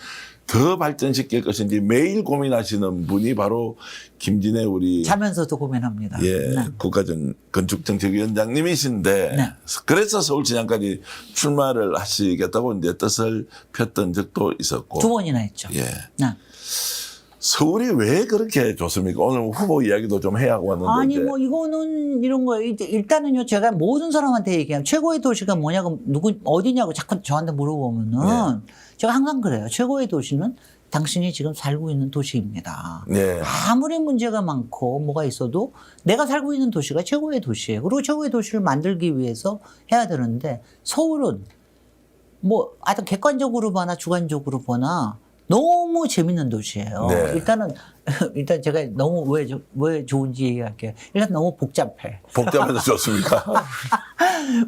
S1: 더 발전시킬 것인지 매일 고민하시는 분이 바로 김진애 우리
S2: 자면서도 고민합니다.
S1: 예,
S2: 네.
S1: 국가정책위원장님이신데
S2: 네.
S1: 그래서 서울시장까지 출마를 하시겠다고 이제 뜻을 폈던 적도 있었고
S2: 2번이나 했죠.
S1: 예.
S2: 네.
S1: 서울이 왜 그렇게 좋습니까? 오늘 후보 이야기도 좀 해야 하고 왔는데
S2: 아니
S1: 이제
S2: 뭐 이거는 이런 거예요. 일단은요 제가 모든 사람한테 얘기하면 최고의 도시가 뭐냐고 어디냐고 자꾸 저한테 물어보면은 제가 항상 그래요. 최고의 도시는 당신이 지금 살고 있는 도시입니다.
S1: 네.
S2: 아무리 문제가 많고 뭐가 있어도 내가 살고 있는 도시가 최고의 도시예요. 그리고 최고의 도시를 만들기 위해서 해야 되는데 서울은 뭐 하여튼 객관적으로 보나 주관적으로 보나 너무 재밌는 도시예요.
S1: 네.
S2: 일단 제가 너무 왜 좋은지 얘기할게요. 일단 너무 복잡해.
S1: 복잡해서 좋습니까?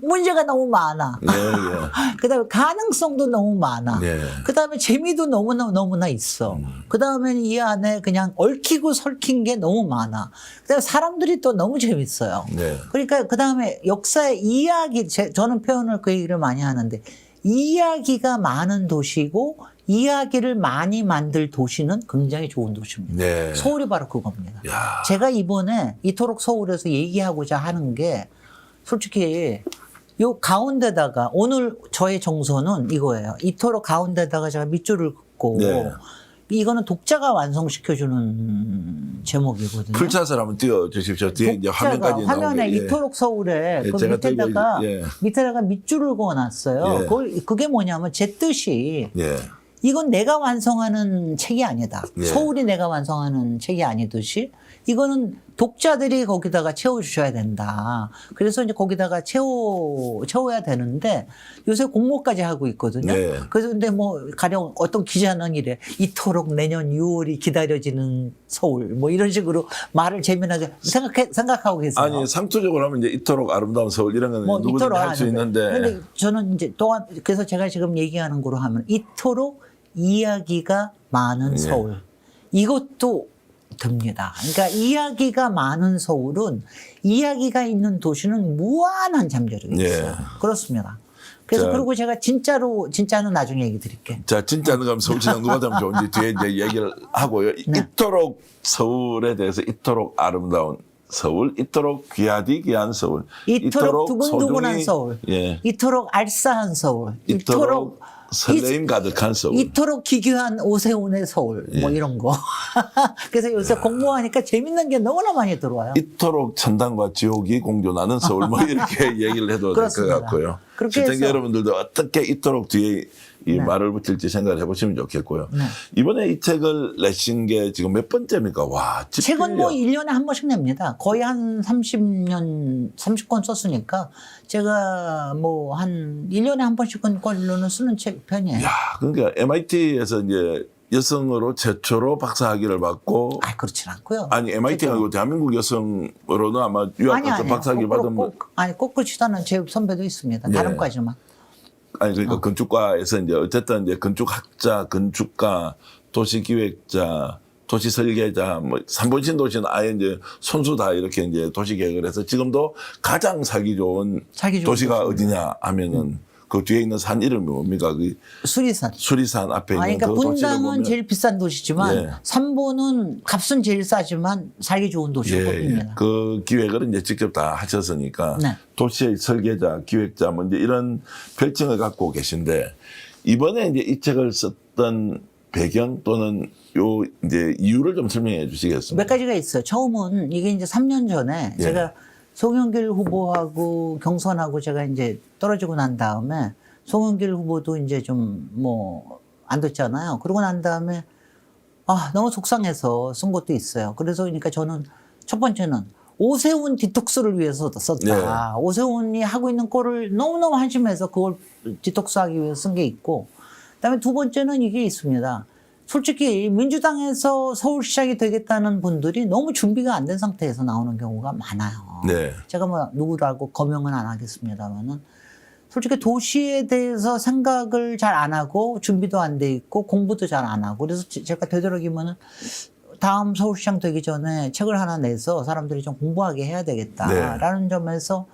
S2: 문제가 너무 많아.
S1: 네, 예.
S2: 그다음에 가능성도 너무 많아.
S1: 네.
S2: 그다음에 재미도 너무나 있어. 그다음에 이 안에 그냥 얽히고 설킨 게 너무 많아. 그다음에 사람들이 또 너무 재밌어요.
S1: 네.
S2: 그러니까 그다음에 역사의 이야기 저는 표현을 그 얘기를 많이 하는데 이야기가 많은 도시고 이야기를 많이 만들 도시는 굉장히 좋은 도시입니다.
S1: 네.
S2: 서울이 바로 그겁니다.
S1: 야.
S2: 제가 이번에 이토록 서울에서 얘기하고자 하는 게 솔직히 요 가운데다가 오늘 저의 정서는 이거예요. 이토록 가운데다가 제가 밑줄을 긋고
S1: 네.
S2: 이거는 독자가 완성시켜주는 제목이거든요.
S1: 풀샷을 한번 띄워주십시오. 뒤에 이제 화면까지
S2: 화면에
S1: 나오게. 예.
S2: 이토록 서울에
S1: 예,
S2: 그
S1: 제가
S2: 밑에다가
S1: 예.
S2: 밑에다가 밑줄을 그어놨어요.
S1: 예.
S2: 그게 뭐냐면 제 뜻이
S1: 예.
S2: 이건 내가 완성하는 책이 아니다.
S1: 예.
S2: 서울이 내가 완성하는 책이 아니듯이 이거는 독자들이 거기다가 채워주셔야 된다. 그래서 이제 거기다가 채워야 되는데 요새 공모까지 하고 있거든요.
S1: 네.
S2: 그래서 근데 뭐 가령 어떤 기자는 이래 이토록 내년 6월이 기다려지는 서울 뭐 이런 식으로 말을 재미나게 생각하고 계세요.
S1: 아니 상투적으로 하면 이제 이토록 아름다운 서울 이런 거는
S2: 뭐
S1: 누구든지
S2: 이토록
S1: 할 수 있는데
S2: 근데 저는 이제 또한 그래서 제가 지금 얘기하는 거로 하면 이토록 이야기가 많은 서울 이것도 듭니다. 그러니까 이야기가 많은 서울은 이야기가 있는 도시는 무한한 잠재력이 있어요.
S1: 예.
S2: 그렇습니다. 그래서
S1: 자,
S2: 그리고 제가 진짜는 나중에 얘기 드릴게요.
S1: 자, 진짜는 그럼 서울시장 누가 되면 좋은지 뒤에 이제 얘기를 하고요.
S2: 네.
S1: 이토록 서울에 대해서 이토록 아름다운 서울, 이토록 귀한 서울,
S2: 이토록 두근두근한
S1: 소중히,
S2: 서울,
S1: 예,
S2: 이토록 알싸한 서울,
S1: 이토록 설레임 가득한 서울.
S2: 이토록 기괴한 오세훈의 서울, 뭐 이런 거. 그래서 요새 공부하니까 재밌는 게 너무나 많이 들어와요.
S1: 이토록 천당과 지옥이 공존하는 서울 뭐 이렇게 얘기를 해도 될 것
S2: 그렇습니다.
S1: 같고요.
S2: 그렇게
S1: 시청자
S2: 해서
S1: 여러분들도 어떻게 이토록 뒤에 이 말을 붙일지 생각을 해보시면 좋겠고요.
S2: 네.
S1: 이번에 이 책을 내신 게 지금 몇 번째입니까? 와,
S2: 책은 뭐 1년에 한 번씩 냅니다. 거의 한 30권 썼으니까 제가 뭐 한 1년에 한 번씩은 걸로는 쓰는 편이에요.
S1: 야, 그러니까 MIT에서 이제 여성으로 최초로 박사학위를 받고
S2: 그렇진 않고요.
S1: 아니 MIT가 아니고 대한민국 여성으로는 아마 유학 가서 박사학위 받으면
S2: 꼭 그렇지도 제 선배도 있습니다.
S1: 네.
S2: 다른 과지만.
S1: 아니 그러니까 건축과에서 이제 어쨌든 이제 건축학자, 건축가, 도시기획자, 도시설계자, 뭐 삼본신 도시는 아예 이제 손수 다 이렇게 이제 도시계획을 해서 지금도 가장 살기 좋은 도시가 어디냐 하면은 그 뒤에 있는 산 이름이 뭡니까? 그
S2: 수리산.
S1: 수리산 앞에 있는
S2: 그러니까
S1: 그 도시를
S2: 분당은
S1: 보면
S2: 제일 비싼 도시지만
S1: 예.
S2: 삼보는 값은 제일 싸지만 살기 좋은 도시거든요.
S1: 그 기획을 이제 직접 다 하셨으니까
S2: 네.
S1: 도시의 설계자, 기획자 뭐 이제 이런 별칭을 갖고 계신데 이번에 이제 이 책을 썼던 배경 또는 요 이제 이유를 좀 설명해 주시겠습니까?
S2: 몇 가지가 있어요. 처음은 이게 이제 3년 전에
S1: 예.
S2: 제가 송영길 후보하고 경선하고 제가 이제 떨어지고 난 다음에 송영길 후보도 이제 좀 뭐 안 됐잖아요. 그러고 난 다음에 너무 속상해서 쓴 것도 있어요. 그래서 그러니까 저는 첫 번째는 오세훈 디톡스를 위해서 썼다. 오세훈이 하고 있는 꼴을 너무너무 한심해서 그걸 디톡스하기 위해서 쓴 게 있고 그다음에 두 번째는 이게 있습니다. 솔직히 민주당에서 서울시장이 되겠다는 분들이 너무 준비가 안 된 상태에서 나오는 경우가 많아요.
S1: 네.
S2: 제가 뭐 누구라고 거명은 안 하겠습니다만은 솔직히 도시에 대해서 생각을 잘 안 하고 준비도 안 돼 있고 공부도 잘 안 하고 그래서 제가 되도록이면은 다음 서울시장 되기 전에 책을 하나 내서 사람들이 좀 공부하게 해야 되겠다라는 점에서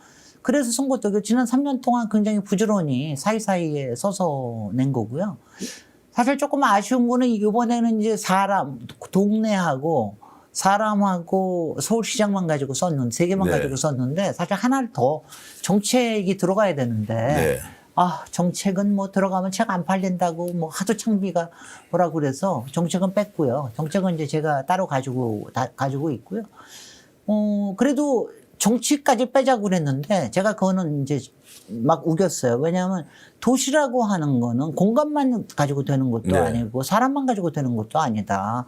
S2: 그래서 쓴 것도 지난 3년 동안 굉장히 부지런히 사이사이에 써서 낸 거고요. 사실 조금 아쉬운 거는 이번에는 이제 동네하고 사람하고 서울시장만 가지고 썼는데, 세 개만 가지고 썼는데, 사실 하나를 더 정책이 들어가야 되는데, 정책은 뭐 들어가면 책 안 팔린다고 뭐 하도 창비가 뭐라고 그래서 정책은 뺐고요. 정책은 이제 제가 따로 가지고 있고요. 그래도 정치까지 빼자고 그랬는데 제가 그거는 이제 막 우겼어요. 왜냐하면 도시라고 하는 거는 공간만 가지고 되는 것도 아니고 사람만 가지고 되는 것도 아니다.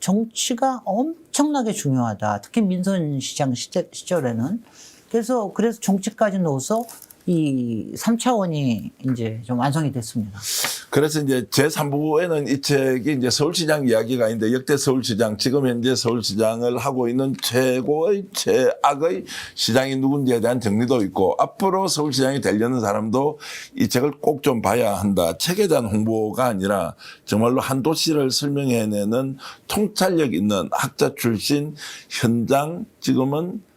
S2: 정치가 엄청나게 중요하다. 특히 민선 시장 시절에는. 그래서 정치까지 넣어서 이 3차원이 이제 좀 완성이 됐습니다.
S1: 그래서 이제 제3부에는 이 책이 이제 서울시장 이야기가 아닌데 역대 서울시장, 지금 현재 서울시장을 하고 있는 최고의 최악의 시장이 누군지에 대한 정리도 있고 앞으로 서울시장이 되려는 사람도 이 책을 꼭 좀 봐야 한다. 책에 대한 홍보가 아니라 정말로 한 도시를 설명해내는 통찰력 있는 학자 출신 현장 지금은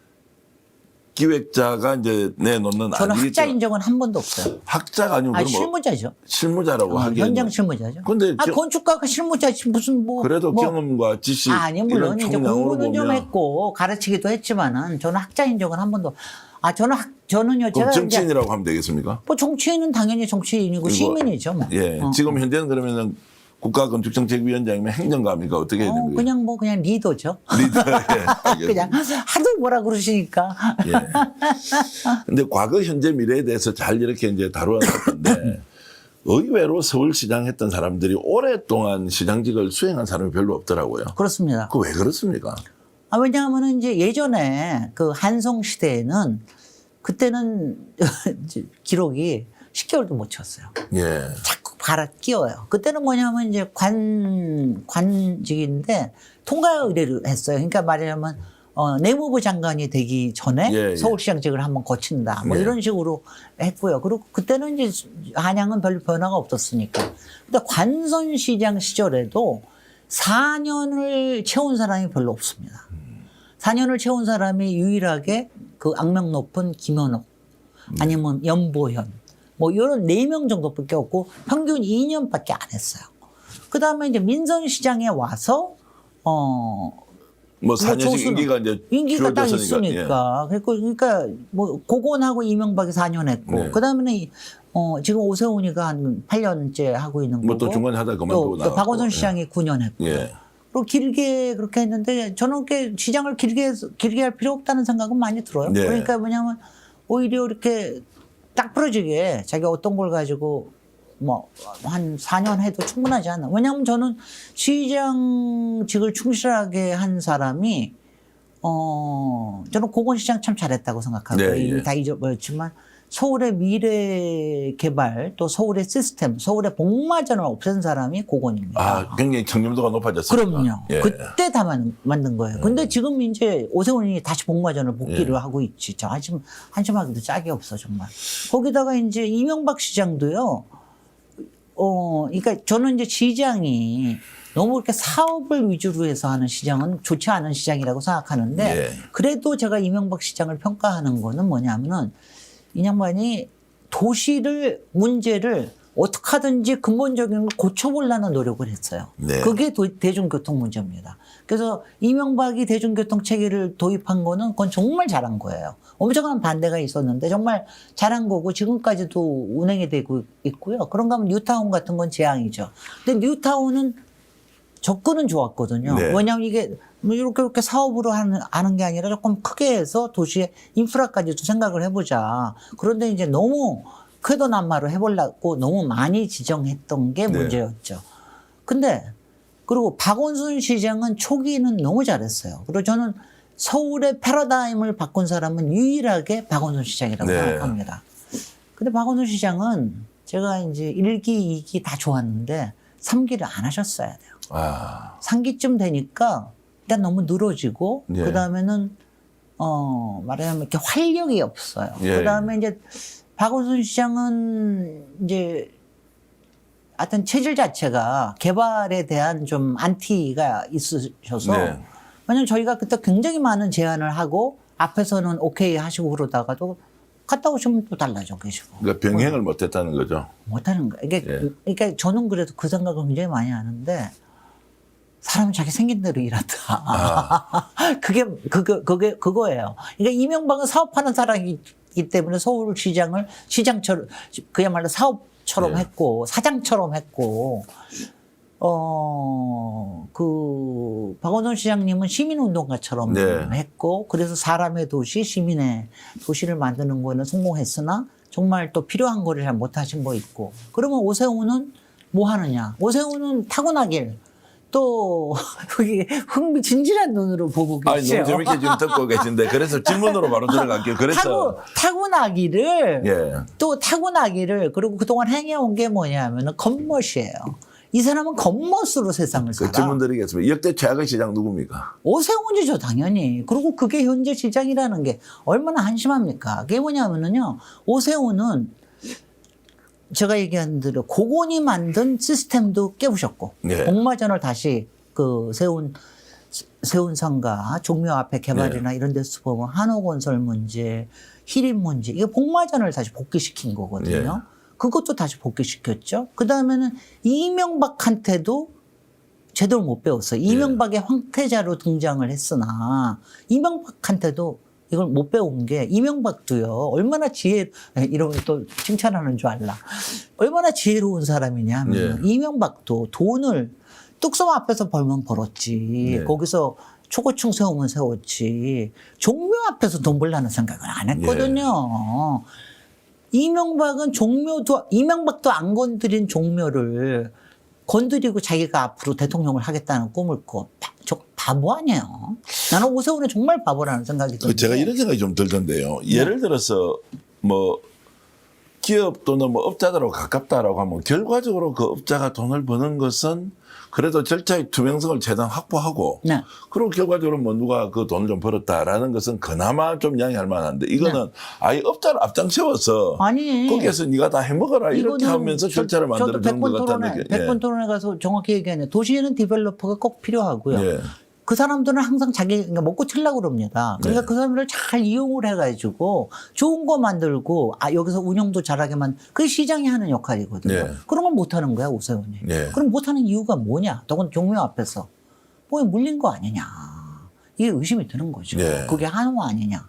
S1: 기획자가 이제 내놓는
S2: 저는
S1: 아니겠죠.
S2: 학자 인정은 한 번도 없어요.
S1: 학자가 아니고 그럼
S2: 실무자죠.
S1: 실무자라고 하기에는
S2: 현장 실무자죠.
S1: 근데
S2: 건축가가 실무자지 무슨
S1: 그래도 경험과 지식
S2: 물론 이제
S1: 총량으로
S2: 공부는 좀
S1: 보면
S2: 했고 가르치기도 했지만은 저는 학자 인정은 한 번도 저는요
S1: 그럼
S2: 제가
S1: 정치인이라고 하면 되겠습니까?
S2: 뭐 정치인은 당연히 정치인이고 시민이죠. 뭐.
S1: 지금 현재는 그러면은 국가건축정책위원장이면 행정가입니까? 어떻게 해야 되는 거예요?
S2: 그냥 리더죠.
S1: 리더.
S2: 그냥 하도 뭐라 그러시니까.
S1: 근데 과거, 현재, 미래에 대해서 잘 이렇게 이제 다루었는데 의외로 서울시장 했던 사람들이 오랫동안 시장직을 수행한 사람이 별로 없더라고요.
S2: 그렇습니다.
S1: 그 왜 그렇습니까?
S2: 왜냐하면은 이제 예전에 그 한성 시대에는 그때는 이제 기록이 10개월도 못 쳤어요.
S1: 예.
S2: 자꾸 갈아 끼워요. 그때는 뭐냐면 이제 관직인데 통과 의뢰를 했어요. 그러니까 말하자면 내무부 장관이 되기 전에
S1: 예, 예.
S2: 서울시장직을 한번 거친다. 뭐
S1: 예.
S2: 이런 식으로 했고요. 그리고 그때는 이제 한양은 별 변화가 없었으니까. 근데 관선시장 시절에도 4년을 채운 사람이 별로 없습니다. 4년을 채운 사람이 유일하게 그 악명 높은 김현옥 아니면 연보현 뭐 이런 4명 정도밖에 없고 평균 2년밖에 안 했어요. 그 다음에 이제 민선시장에 와서
S1: 뭐 4년씩 임기가 이제
S2: 임기가 딱
S1: 주어졌으니까.
S2: 있으니까. 그러니까 뭐 고건하고 이명박이 4년 했고
S1: 네.
S2: 그다음에 지금 오세훈이가 한 8년째 하고 있는
S1: 뭐
S2: 거고.
S1: 또 중간에 하다 그만두고
S2: 또
S1: 나왔고.
S2: 박원순 시장이 9년 했고.
S1: 예.
S2: 그리고 길게 그렇게 했는데 저는 그 시장을 길게 할 필요 없다는 생각은 많이 들어요.
S1: 네.
S2: 그러니까 뭐냐면 오히려 이렇게 딱 부러지게 자기가 어떤 걸 가지고 뭐 한 4년 해도 충분하지 않나. 왜냐하면 저는 시장직을 충실하게 한 사람이 저는 고건시장 참 잘했다고 생각하고요.
S1: 네, 예.
S2: 다 잊어버렸지만 서울의 미래 개발 또 서울의 시스템, 서울의 복마전을 없앤 사람이 고건입니다.
S1: 아, 굉장히 청렴도가 높아졌어요.
S2: 그럼요.
S1: 예.
S2: 그때 다 만든 거예요. 근데 지금 이제 오세훈이 다시 복마전을 복귀를
S1: 예.
S2: 하고 있지. 저 한심하기도 짝이 없어, 정말. 거기다가 이제 이명박 시장도요, 그러니까 저는 이제 시장이 너무 이렇게 사업을 위주로 해서 하는 시장은 좋지 않은 시장이라고 생각하는데
S1: 예.
S2: 그래도 제가 이명박 시장을 평가하는 거는 뭐냐면은 이 양반이 도시를 문제를 어떻게 하든지 근본적인 걸 고쳐보려는 노력을 했어요.
S1: 네.
S2: 그게 대중교통 문제입니다. 그래서 이명박이 대중교통 체계를 도입한 거는 그건 정말 잘한 거예요. 엄청난 반대가 있었는데 정말 잘한 거고 지금까지도 운행이 되고 있고요. 그런가 하면 뉴타운 같은 건 재앙이죠. 근데 뉴타운은 접근은 좋았거든요.
S1: 네.
S2: 왜냐하면 이게 이렇게 사업으로 하는 게 아니라 조금 크게 해서 도시의 인프라까지도 생각을 해보자. 그런데 이제 너무 쾌도난마로 해보려고 너무 많이 지정했던 게
S1: 네.
S2: 문제였죠. 근데 그리고 박원순 시장은 초기는 너무 잘했어요. 그리고 저는 서울의 패러다임을 바꾼 사람은 유일하게 박원순 시장이라고
S1: 네.
S2: 생각합니다. 근데 박원순 시장은 제가 이제 1기, 2기 다 좋았는데 3기를 안 하셨어야 돼요.
S1: 아.
S2: 3기쯤 되니까 일단 너무 늘어지고
S1: 예.
S2: 그다음에는 말하자면 이렇게 활력이 없어요.
S1: 예.
S2: 그다음에 이제 박원순 시장은 이제 하여튼 체질 자체가 개발에 대한 좀 안티가 있으셔서
S1: 네.
S2: 왜냐면 저희가 그때 굉장히 많은 제안을 하고 앞에서는 오케이 하시고 그러다가도 갔다 오시면 또 달라져 계시고.
S1: 그러니까 병행을 못했다는 거죠.
S2: 못하는 거예요. 이게
S1: 예.
S2: 그러니까 저는 그래도 그 생각을 굉장히 많이 하는데 사람은 자기 생긴 대로 일한다.
S1: 아.
S2: 그거예요. 그러니까 이명박은 사업하는 사람이기 때문에 서울시장을 시장처럼 그야말로 사업처럼
S1: 예.
S2: 했고 사장처럼 했고 그 박원순 시장님은 시민운동가처럼
S1: 네.
S2: 했고 그래서 사람의 도시, 시민의 도시를 만드는 거는 성공했으나 정말 또 필요한 거를 잘 못하신 거 있고 그러면 오세훈은 뭐 하느냐? 오세훈은 타고나길 또 흥미진진한 눈으로 보고
S1: 아니,
S2: 계세요.
S1: 너무 재밌게 지금 듣고 계신데 그래서 질문으로 바로 들어갈게요. 그래서
S2: 타고나기를
S1: 예.
S2: 또 타고나기를 그리고 그동안 행해온 게 뭐냐면은 겉멋이에요. 이 사람은 겉멋으로 세상을 살아.
S1: 그 질문 드리겠습니다. 역대 최악의 시장 누굽니까?
S2: 오세훈이죠, 당연히. 그리고 그게 현재 시장이라는 게 얼마나 한심합니까? 그게 뭐냐면은요, 오세훈은 제가 얘기한 대로 고건이 만든 시스템도 깨부셨고,
S1: 네.
S2: 복마전을 다시 그 세운상가, 종묘 앞에 개발이나 이런 데서 보면 한호건설 문제, 희림 문제, 이게 복마전을 다시 복귀시킨 거거든요.
S1: 네.
S2: 그것도 다시 복귀시켰죠. 그 다음에는 이명박한테도 제대로 못 배웠어요. 이명박의 황태자로 등장을 했으나 이명박한테도 이걸 못 배운 게 이명박도요. 얼마나 이런 또 칭찬하는 줄 알라. 얼마나 지혜로운 사람이냐 하면 이명박도 돈을 뚝섬 앞에서 벌면 벌었지. 거기서 초고층 세우면 세웠지. 종묘 앞에서 돈 벌라는 생각을 안 했거든요. 이명박은 이명박도 안 건드린 종묘를 건드리고 자기가 앞으로 대통령을 하겠다는 꿈을 꿨고 바보 아니에요. 나는 오세훈이 정말 바보라는 생각이 드는데.
S1: 제가 이런 생각이 좀 들던데요. 예를 들어서 뭐 기업 또는 뭐 업자들하고 가깝다라고 하면 결과적으로 그 업자가 돈을 버는 것은 그래도 절차의 투명성을 최대한 확보하고
S2: 네.
S1: 그리고 결과적으로 뭐 누가 그 돈을 좀 벌었다라는 것은 그나마 좀 양해할 만한데 이거는 아예 업자를 앞장세워서
S2: 아니.
S1: 거기에서 네가 다 해먹어라 이렇게
S2: 이거는
S1: 하면서 절차를 만들어 주는 것 같다는 게.
S2: 백번 토론에 가서 정확히 얘기하네. 도시에는 디벨로퍼가 꼭 필요하고요.
S1: 예.
S2: 그 사람들은 항상 그러니까 먹고 튀려고 그럽니다. 그러니까
S1: 네.
S2: 그 사람들을 잘 이용을 해가지고 좋은 거 만들고 여기서 운영도 잘하게만 그게 시장이 하는 역할이거든요.
S1: 네.
S2: 그런 걸 못하는 거야 오세훈이.
S1: 네.
S2: 그럼 못하는 이유가 뭐냐? 더군 종묘 앞에서 뭐에 물린 거 아니냐? 이게 의심이 드는 거죠.
S1: 네.
S2: 그게 한호 아니냐?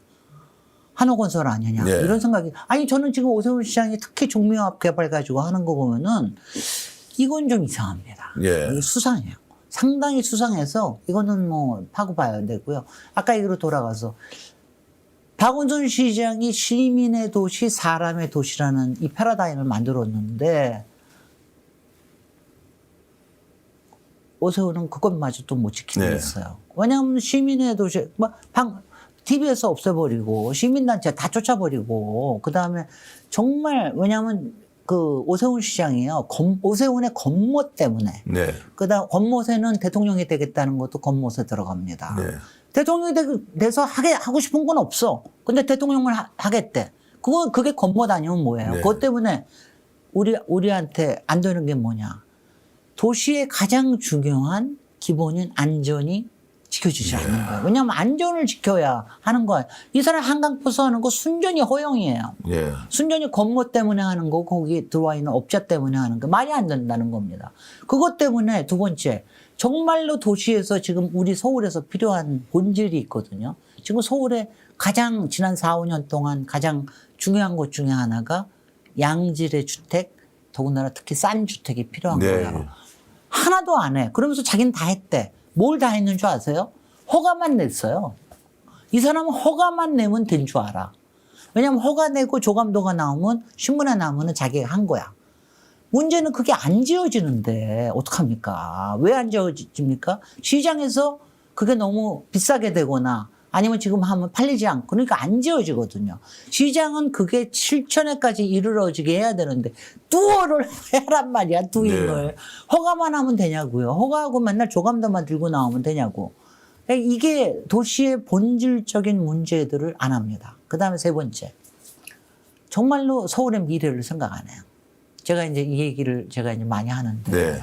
S2: 한호건설 아니냐?
S1: 네.
S2: 이런 생각이. 아니 저는 지금 오세훈 시장이 특히 종묘 앞 개발 가지고 하는 거 보면은 이건 좀 이상합니다.
S1: 예.
S2: 이게 수상해요. 상당히 수상해서 이거는 뭐 파고 봐야 되고요. 아까 얘기로 돌아가서 박원순 시장이 시민의 도시, 사람의 도시라는 이 패러다임을 만들었는데 오세훈은 그것마저도 못 지키고
S1: 네.
S2: 있어요. 왜냐하면 시민의 도시, TV에서 없애버리고 시민단체 다 쫓아버리고 그다음에 정말 왜냐하면 그 오세훈 시장이요. 오세훈의 겉멋 때문에.
S1: 네.
S2: 그다음 겉멋에는 대통령이 되겠다는 것도 겉멋에 들어갑니다.
S1: 네.
S2: 대통령이 돼서 하고 싶은 건 없어. 근데 대통령을 하겠대. 그게 겉멋 아니면 뭐예요?
S1: 네.
S2: 그것 때문에 우리한테 안 되는 게 뭐냐? 도시의 가장 중요한 기본인 안전이 지켜지지 않는 거예요. 왜냐하면 안전을 지켜야 하는 거예요. 이 사람 한강버스 하는 거 순전히 허용이에요.
S1: 예.
S2: 순전히 겉멋 때문에 하는 거고 거기 들어와 있는 업자 때문에 하는 거 말이 안 된다는 겁니다. 그것 때문에 두 번째 정말로 도시에서 지금 우리 서울에서 필요한 본질이 있거든요. 지금 서울에 가장 지난 4, 5년 동안 가장 중요한 것 중에 하나가 양질의 주택, 더군다나 특히 싼 주택이 필요한
S1: 네.
S2: 거예요. 하나도 안 해. 그러면서 자기는 다 했대. 뭘 다 했는 줄 아세요? 허가만 냈어요. 이 사람은 허가만 내면 된 줄 알아. 왜냐하면 허가 내고 조감도가 나오면 신문에 나오면 자기가 한 거야. 문제는 그게 안 지어지는데 어떡합니까? 왜 안 지어집니까? 시장에서 그게 너무 비싸게 되거나 아니면 지금 하면 팔리지 않고 그러니까 안 지어지거든요. 시장은 그게 실천에까지 이르러지게 해야 되는데 뚜어를 해란 말이야. 뚜잉을.
S1: 네.
S2: 허가만 하면 되냐고요. 허가하고 맨날 조감도만 들고 나오면 되냐고. 이게 도시의 본질적인 문제들을 안 합니다. 그다음에 세 번째. 정말로 서울의 미래를 생각 안 해요. 제가 이제 이 얘기를 제가 이제 많이 하는데
S1: 네.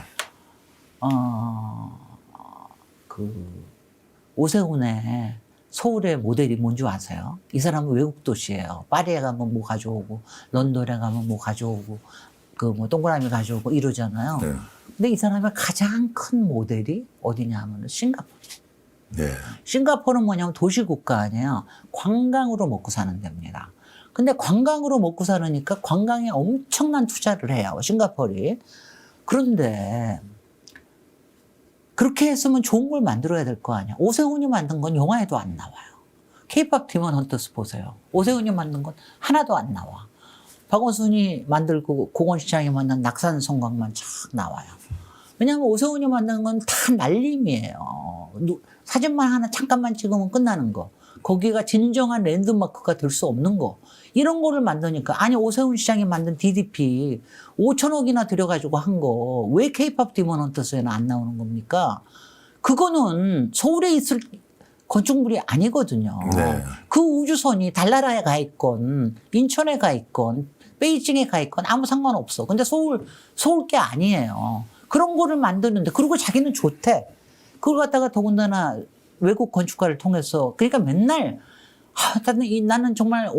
S2: 오세훈의 서울의 모델이 뭔지 아세요? 이 사람은 외국 도시예요. 파리에 가면 뭐 가져오고, 런던에 가면 뭐 가져오고, 동그라미 가져오고 이러잖아요.
S1: 네.
S2: 근데 이 사람의 가장 큰 모델이 어디냐 하면 싱가포르.
S1: 네.
S2: 싱가포르는 뭐냐면 도시국가 아니에요. 관광으로 먹고 사는 데입니다. 근데 관광으로 먹고 사니까 관광에 엄청난 투자를 해요. 싱가포르이. 그런데 그렇게 했으면 좋은 걸 만들어야 될 거 아니야. 오세훈이 만든 건 영화에도 안 나와요. K-pop 디먼 헌터스 보세요. 오세훈이 만든 건 하나도 안 나와. 박원순이 만들고 고건시장이 만든 낙산 성곽만 쫙 나와요. 왜냐하면 오세훈이 만든 건 다 날림이에요. 사진만 하나 잠깐만 찍으면 끝나는 거. 거기가 진정한 랜드마크가 될 수 없는 거. 이런 거를 만드니까. 아니 오세훈 시장이 만든 DDP 5천억이나 들여가지고 한 거 왜 K-pop 디먼 헌터스에는 안 나오는 겁니까? 그거는 서울에 있을 건축물이 아니거든요.
S1: 네.
S2: 그 우주선이 달나라에 가 있건 인천에 가 있건 베이징에 가 있건 아무 상관없어. 근데 서울 게 아니에요. 그런 거를 만드는데 그리고 자기는 좋대. 그걸 갖다가 더군다나 외국 건축가를 통해서 그러니까 맨날 나는 정말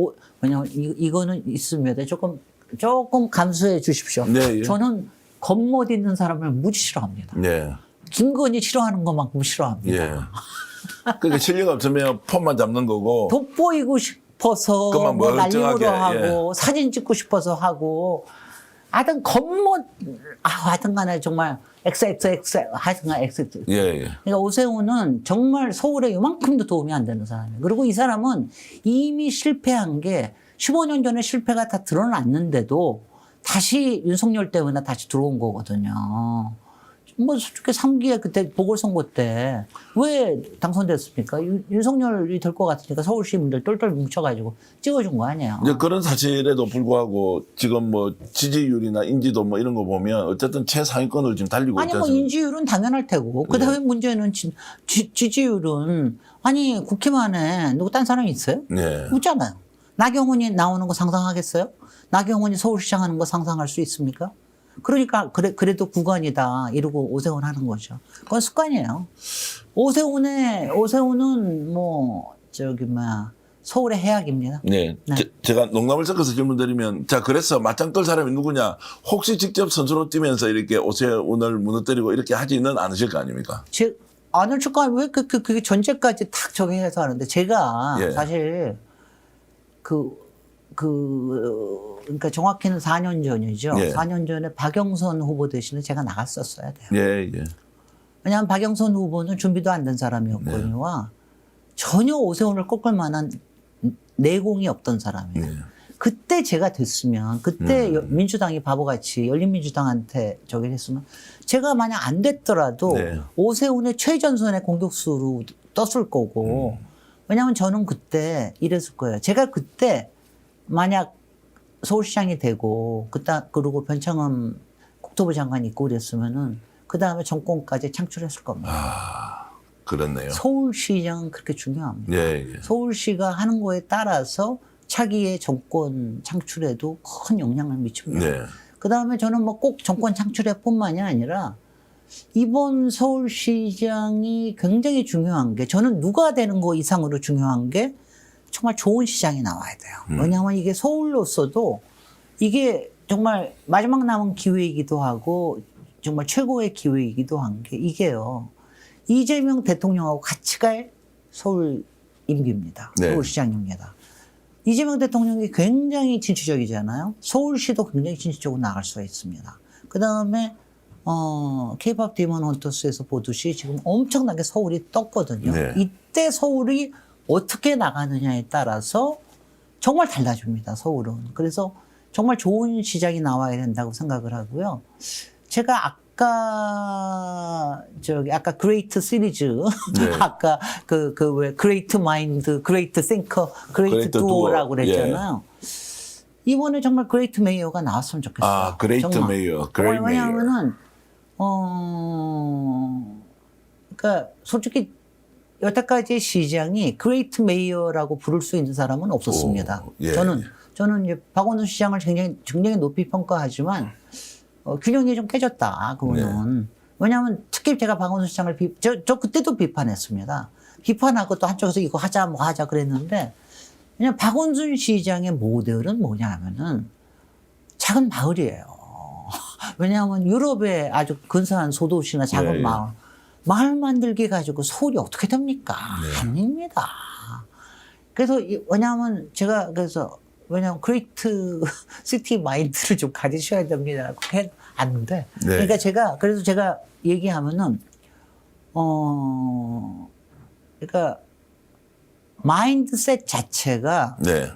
S2: 왜냐면 이거는 있습니다. 조금 감수해 주십시오.
S1: 네, 예.
S2: 저는 겉멋 있는 사람을 무지 싫어합니다.
S1: 네.
S2: 김건희 싫어하는 것만큼 싫어합니다.
S1: 예. 그러니까 실력 없으면 폰만 잡는 거고.
S2: 돋보이고 싶어서
S1: 그만
S2: 뭐
S1: 멀쩡하게,
S2: 날림으로
S1: 예.
S2: 하고 사진 찍고 싶어서 하고 하여튼 겉멋 하여튼 간에 정말 XXX 하여튼 간에 XX.
S1: 예, 예.
S2: 그러니까 오세훈은 정말 서울에 이만큼도 도움이 안 되는 사람이에요. 그리고 이 사람은 이미 실패한 게 15년 전에 실패가 다 드러났는데도 다시 윤석열 때문에 다시 들어온 거거든요. 뭐 솔직히 3기에 그때 보궐선거 때 왜 당선됐습니까? 윤석열이 될 것 같으니까 서울 시민들 똘똘 뭉쳐가지고 찍어준 거 아니에요.
S1: 이제 그런 사실에도 불구하고 지금 뭐 지지율이나 인지도 뭐 이런 거 보면 어쨌든 최상위권을 지금 달리고
S2: 아니
S1: 있지
S2: 뭐
S1: 않습니까?
S2: 인지율은 당연할 테고 그다음에 문제는 지지율은 아니 국힘안에 누구 딴 사람이 있어요?
S1: 네.
S2: 없잖아요. 나경원이 나오는 거 상상하겠어요? 나경원이 서울시장 하는 거 상상할 수 있습니까? 그러니까 그래도 구간이다 이러고 오세훈 하는 거죠. 그건 습관이에요. 오세훈은 뭐 저기 뭐야 서울의 해악입니다.
S1: 네.
S2: 네.
S1: 제가 농담을 섞어서 질문 드리면 자 그래서 맞짱 뜰 사람이 누구냐? 혹시 직접 선수로 뛰면서 이렇게 오세훈을 무너뜨리고 이렇게 하지는 않으실 거 아닙니까?
S2: 안 할 줄까? 왜 그게 전제까지 탁 적용해서 하는데 제가
S1: 예.
S2: 사실 그러니까 정확히는 4년 전이죠.
S1: 예.
S2: 4년 전에 박영선 후보 대신에 제가 나갔었어야 돼요.
S1: 예, 예.
S2: 왜냐하면 박영선 후보는 준비도 안 된 사람이었거니와 전혀 오세훈을 꺾을 만한 내공이 없던 사람이에요.
S1: 네.
S2: 그때 제가 됐으면 그때 민주당이 바보같이 열린민주당한테 저기 했으면 제가 만약 안 됐더라도
S1: 네.
S2: 오세훈의 최전선의 공격수로 떴을 거고 왜냐하면 저는 그때 이랬을 거예요. 제가 그때 만약 서울시장이 되고 그리고 변창흠 국토부 장관이 있고 그랬으면은 그 다음에 정권까지 창출했을 겁니다.
S1: 그렇네요.
S2: 서울시장은 그렇게 중요합니다.
S1: 예, 예.
S2: 서울시가 하는 거에 따라서 차기의 정권 창출에도 큰 영향을 미칩니다.
S1: 네.
S2: 그 다음에 저는 뭐 꼭 정권 창출에 뿐만이 아니라 이번 서울시장이 굉장히 중요한 게 저는 누가 되는 거 이상으로 중요한 게 정말 좋은 시장이 나와야 돼요. 왜냐하면 이게 서울로서도 이게 정말 마지막 남은 기회이기도 하고 정말 최고의 기회이기도 한 게 이게요. 이재명 대통령하고 같이 갈 서울 임기입니다.
S1: 네.
S2: 서울시장입니다. 이재명 대통령이 굉장히 진취적이잖아요. 서울시도 굉장히 진취적으로 나갈 수가 있습니다. 그 다음에 K-POP 디먼 헌터스에서 보듯이 지금 엄청나게 서울이 떴거든요.
S1: 네.
S2: 이때 서울이 어떻게 나가느냐에 따라서 정말 달라집니다. 서울은. 그래서 정말 좋은 시장이 나와야 된다고 생각을 하고요. 제가 아까 그레이트 시리즈
S1: 네.
S2: 아까 왜 그레이트 마인드, 그레이트 싱커, 그레이트 두어라고 그랬잖아요. 이번에 정말 그레이트 메이어가 나왔으면 좋겠어요.
S1: 아, 그레이트
S2: 정말.
S1: 메이어, 그레이트 메이어.
S2: 왜냐하면은 그러니까 솔직히 여태까지 시장이 그레이트 메이어라고 부를 수 있는 사람은 없었습니다.
S1: 오, 예.
S2: 저는 이제 박원순 시장을 굉장히 높이 평가하지만 균형이 좀 깨졌다. 그거는. 왜냐하면 특히 제가 박원순 시장을 저 그때도 비판했습니다. 비판하고 또 한쪽에서 이거 하자 뭐 하자 그랬는데 그냥 박원순 시장의 모델은 뭐냐 하면은 작은 마을이에요. 왜냐하면 유럽의 아주 근사한 소도시나 작은
S1: 네,
S2: 마을. 마을 만들기 가지고 서울이 어떻게 됩니까? 아닙니다. 그래서 왜냐하면 왜냐하면 그레이트 시티 마인드를 좀 가지셔야 됩니다. 그렇게 안 돼.
S1: 네.
S2: 그러니까 그래서 제가 얘기하면은 그러니까 마인드셋 자체가
S1: 네.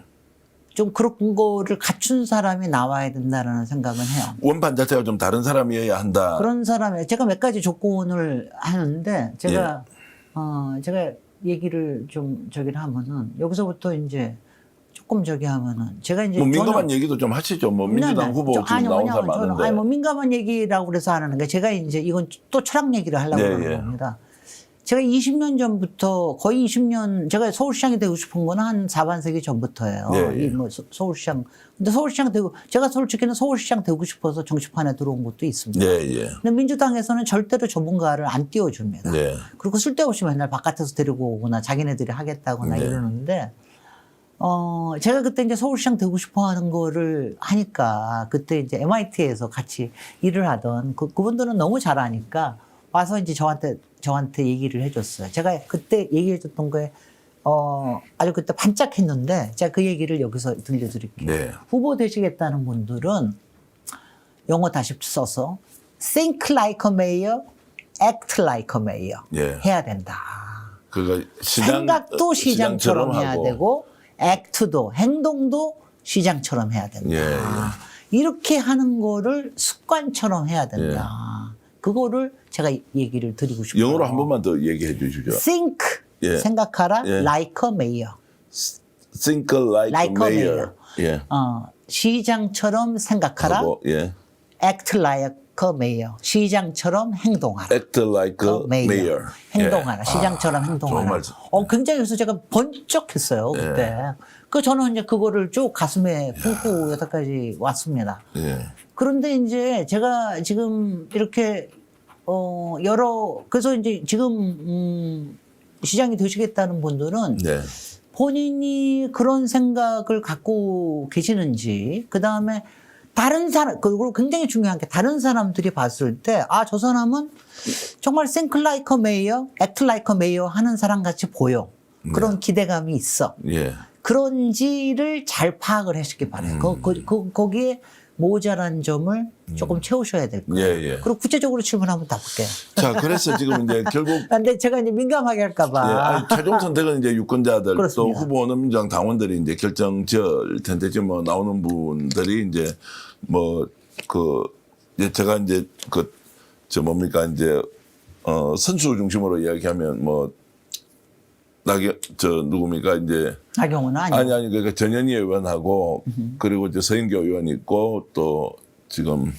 S2: 좀 그런 거를 갖춘 사람이 나와야 된다라는 생각은 해요.
S1: 원판 자체가 좀 다른 사람이어야 한다.
S2: 그런 사람이 제가 몇 가지 조건을 하는데 제가 얘기를 좀 저기를 하면은 여기서부터 이제 조금 저기 하면은 제가 이제
S1: 뭐 민감한 얘기도 좀 하시죠. 뭐 민주당 후보 지금 나온 사람 많은데.
S2: 뭐 민감한 얘기라고 그래서 하는 게 제가 이제 이건 또 철학 얘기를 하려고
S1: 네,
S2: 하는
S1: 예.
S2: 겁니다. 제가 20년 전부터 거의 20년 제가 서울시장이 되고 싶은 거는 한 4반세기 전부터예요.
S1: 네, 예.
S2: 이 뭐 서울시장. 근데 서울시장 되고 제가 솔직히는 서울시장 되고 싶어서 정치판에 들어온 것도 있습니다.
S1: 네, 예.
S2: 근데 민주당에서는 절대로 전문가를 안 띄워줍니다.
S1: 네.
S2: 그리고 쓸데없이 맨날 바깥에서 데리고 오거나 자기네들이 하겠다거나
S1: 네.
S2: 이러는데 제가 그때 이제 서울시장 되고 싶어 하는 거를 하니까 그때 이제 MIT에서 같이 일을 하던 그분들은 너무 잘하니까 와서 이제 저한테 얘기를 해줬어요. 제가 그때 얘기해줬던 거에 아주 그때 반짝했는데 제가 그 얘기를 여기서 들려드릴게요.
S1: 네.
S2: 후보 되시겠다는 분들은 영어 다시 써서 think like a mayor, act like a mayor
S1: 예.
S2: 해야 된다.
S1: 그거
S2: 생각도 시장처럼 해야
S1: 하고.
S2: 되고 act도 행동도 시장처럼 해야 된다.
S1: 예, 예.
S2: 이렇게 하는 거를 습관처럼 해야 된다. 그거를 제가 얘기를 드리고 싶어요.
S1: 영어로 한 번만 더 얘기해 주시죠.
S2: Think,
S1: 예.
S2: 생각하라,
S1: 예.
S2: like a mayor.
S1: Think like,
S2: Like
S1: a
S2: a
S1: mayor. 예.
S2: 시장처럼 생각하라,
S1: 하고, 예.
S2: act like a mayor. 시장처럼 행동하라.
S1: Act like a mayor.
S2: 행동하라.
S1: 예.
S2: 시장처럼
S1: 좋은
S2: 행동하라.
S1: 말씀.
S2: 굉장히 그래서 제가 번쩍했어요, 그때. 저는 이제 그거를 쭉 가슴에 품고 여태까지 왔습니다.
S1: 예.
S2: 그런데 이제 제가 지금 이렇게, 그래서 이제 지금, 시장이 되시겠다는 분들은
S1: 네.
S2: 본인이 그런 생각을 갖고 계시는지, 그 다음에 다른 사람, 그리고 굉장히 중요한 게 다른 사람들이 봤을 때, 저 사람은 정말 think like a mayor, act like a mayor 하는 사람 같이 보여. 그런 기대감이 있어.
S1: 예.
S2: 그런지를 잘 파악을 하시기 바라요. 거기에 모자란 점을 조금 채우셔야 될 거예요.
S1: 예, 예.
S2: 그리고 구체적으로 질문 한번 답볼게요.
S1: 자, 그래서 지금 이제 결국
S2: 근데 제가 이제 민감하게 할까봐.
S1: 예, 아니, 최종 선택은 이제 유권자들 또
S2: 그렇습니다.
S1: 후보는 민주당 당원들이 이제 결정 지을 텐데 지금 뭐 나오는 분들이 이제 뭐 이제 제가 이제 뭡니까 이제 선수 중심으로 이야기하면 뭐 누굽니까 이제
S2: 나경원은 아니고.
S1: 아니 그러니까 전현희 의원하고 그리고 이제 서인교 의원이 있고 또 지금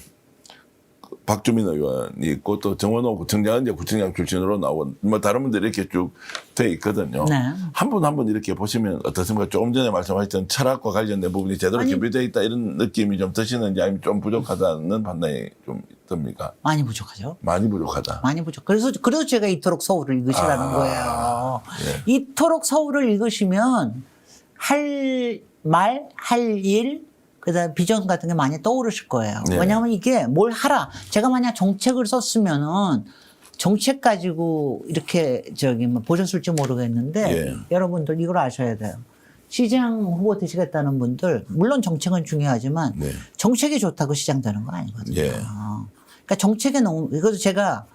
S1: 박주민 의원이 있고 또 정원호 구청장은 이제 구청장 출신으로 나온 뭐 다른 분들이 이렇게 쭉 돼 있거든요.
S2: 네.
S1: 한 분 한 분 이렇게 보시면 어떻습니까? 조금 전에 말씀하셨던 철학과 관련된 부분이 제대로 준비되어 있다 이런 느낌이 좀 드시는지 아니면 좀 부족하다는 판단이 좀 듭니까?
S2: 많이 부족하죠.
S1: 많이 부족하다.
S2: 많이 부족. 그래서 제가 이토록 서울을 읽으시라는 거예요.
S1: 예.
S2: 이토록 서울을 읽으시면 할 일, 그다음 비전 같은 게 많이 떠오르실 거예요.
S1: 네.
S2: 왜냐하면 이게 뭘 하라. 제가 만약 정책을 썼으면은 정책 가지고 이렇게 뭐 보셨을지 모르겠는데
S1: 예.
S2: 여러분들 이걸 아셔야 돼요. 시장 후보 되시겠다는 분들 물론 정책은 중요하지만
S1: 네.
S2: 정책이 좋다고 시장 되는 거 아니거든요.
S1: 예.
S2: 그러니까 정책에 너무 이것도 제가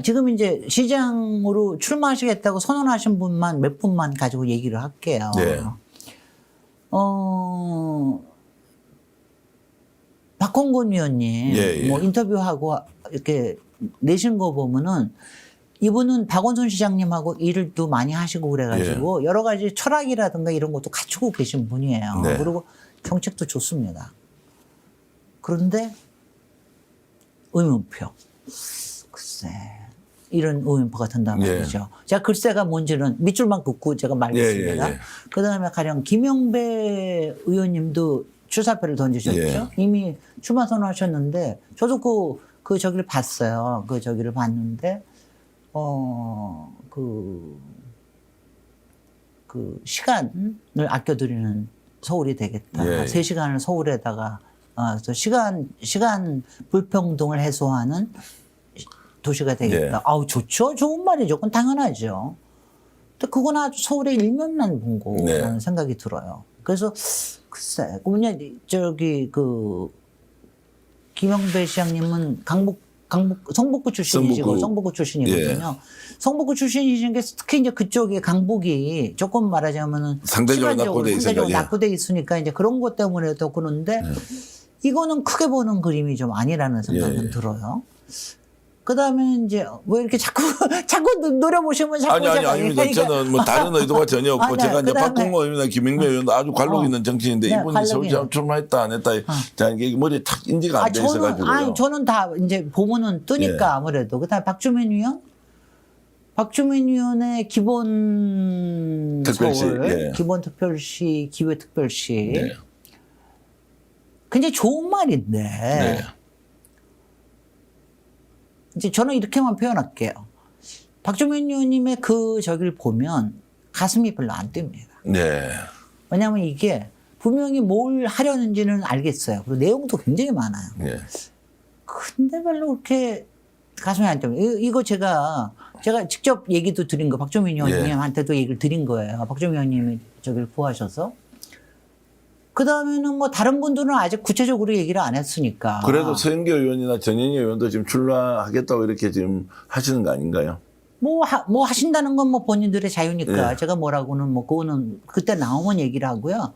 S2: 지금 이제 시장으로 출마하시겠다고 선언하신 분만 몇 분만 가지고 얘기를 할게요.
S1: 네.
S2: 박홍근 위원님
S1: 예, 예.
S2: 뭐 인터뷰하고 이렇게 내신 거 보면은 이분은 박원순 시장님하고 일을 또 많이 하시고 그래가지고 여러 가지 철학이라든가 이런 것도 갖추고 계신 분이에요.
S1: 네.
S2: 그리고 정책도 좋습니다. 그런데 의문표. 글쎄. 이런 의문표가 든단
S1: 예.
S2: 말이죠. 제가 글쎄가 뭔지는 밑줄만 긋고 제가 말겠습니다.
S1: 예, 예, 예.
S2: 그 다음에 가령 김영배 의원님도 출사표를 던지셨죠.
S1: 예.
S2: 이미 출마 선언하셨는데 저도 그 저기를 봤어요. 그 저기를 봤는데 그 시간을 아껴드리는 서울이 되겠다.
S1: 예.
S2: 3시간을 서울에다가 시간 불평등을 해소하는 도시가 되겠다.
S1: 예.
S2: 아우 좋죠. 좋은 말이죠. 그건 당연하죠. 근데 그건 아주 서울의 일면만 본 거라는
S1: 네.
S2: 생각이 들어요. 그래서 글쎄, 그냥 김영배 시장님은 성북구 출신이시고 성북구 출신이거든요. 성북구 출신이신 게 특히 이제 그쪽에 강북이 조금 말하자면은
S1: 상대적으로
S2: 시간적으로
S1: 낙후돼
S2: 낙후돼 있으니까 이제 그런 것 때문에 더 그런데 이거는 크게 보는 그림이 좀 아니라는 생각은
S1: 예.
S2: 들어요. 그 다음에 이제 왜 이렇게 자꾸 노려보시면 자꾸
S1: 아닙니다. 저는 뭐 다른 의도가 전혀 없고
S2: 아니야,
S1: 제가 이제
S2: 그다음에-
S1: 박홍호 의원이나 김ing배 의원도 아주 관록 있는 정치인인데
S2: 네,
S1: 이분이
S2: 관록이네.
S1: 서울시장 출마했다 안 했다 자 이게 머리에 탁 인지가 안 돼 있어가지고요.
S2: 저는 다 이제 보면은 뜨니까
S1: 예.
S2: 아무래도. 그 다음에 박주민 위원의 기본
S1: 특별시,
S2: 서울,
S1: 예.
S2: 기본 특별시, 기회 특별시.
S1: 네.
S2: 굉장히 좋은 말인데.
S1: 네.
S2: 이제 저는 이렇게만 표현할게요. 박주민 의원님의 그 저기를 보면 가슴이 별로 안 뜁니다.
S1: 네.
S2: 왜냐하면 이게 분명히 뭘 하려는지는 알겠어요. 그리고 내용도 굉장히 많아요.
S1: 네.
S2: 근데 별로 그렇게 가슴이 안 뜁니다. 이거 제가 직접 얘기도 드린 거, 박주민 의원님한테도 얘기를 드린 거예요. 박주민 의원님이 저기를 구하셔서. 그 다음에는 뭐 다른 분들은 아직 구체적으로 얘기를 안 했으니까.
S1: 그래도 서영교 의원이나 전현희 의원도 지금 출마하겠다고 이렇게 지금 하시는 거 아닌가요?
S2: 뭐 하신다는 건 뭐 본인들의 자유니까
S1: 예.
S2: 제가 뭐라고는 뭐 그거는 그때 나오면 얘기를 하고요.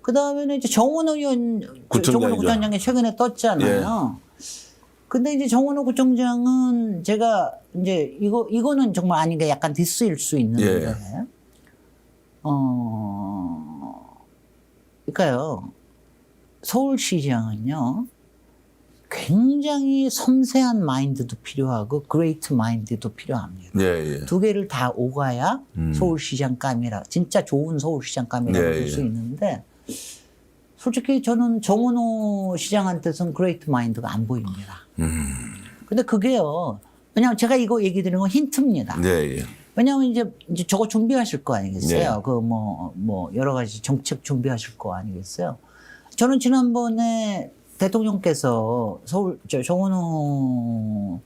S2: 그 다음에는 이제 정원 의원,
S1: 구청장이죠.
S2: 정원 구청장이 최근에 떴잖아요. 근데 이제 정원호 구청장은 제가 이제 이거는 정말 아닌 게 약간 디스일 수 있는데,
S1: 예.
S2: 그러니까요, 서울시장은요, 굉장히 섬세한 마인드도 필요하고, 그레이트 마인드도 필요합니다.
S1: 예, 예.
S2: 두 개를 다 오가야 서울시장감이라, 진짜 좋은 서울시장감이라고
S1: 예,
S2: 볼 수
S1: 예.
S2: 있는데, 솔직히 저는 정원호 시장한테서는 그레이트 마인드가 안 보입니다. 근데 그게요, 왜냐면 제가 이거 얘기 드리는 건 힌트입니다.
S1: 예, 예.
S2: 왜냐면 이제 저거 준비하실 거 아니겠어요?
S1: 네.
S2: 그 뭐 여러 가지 정책 준비하실 거 아니겠어요? 저는 지난번에 대통령께서 정원호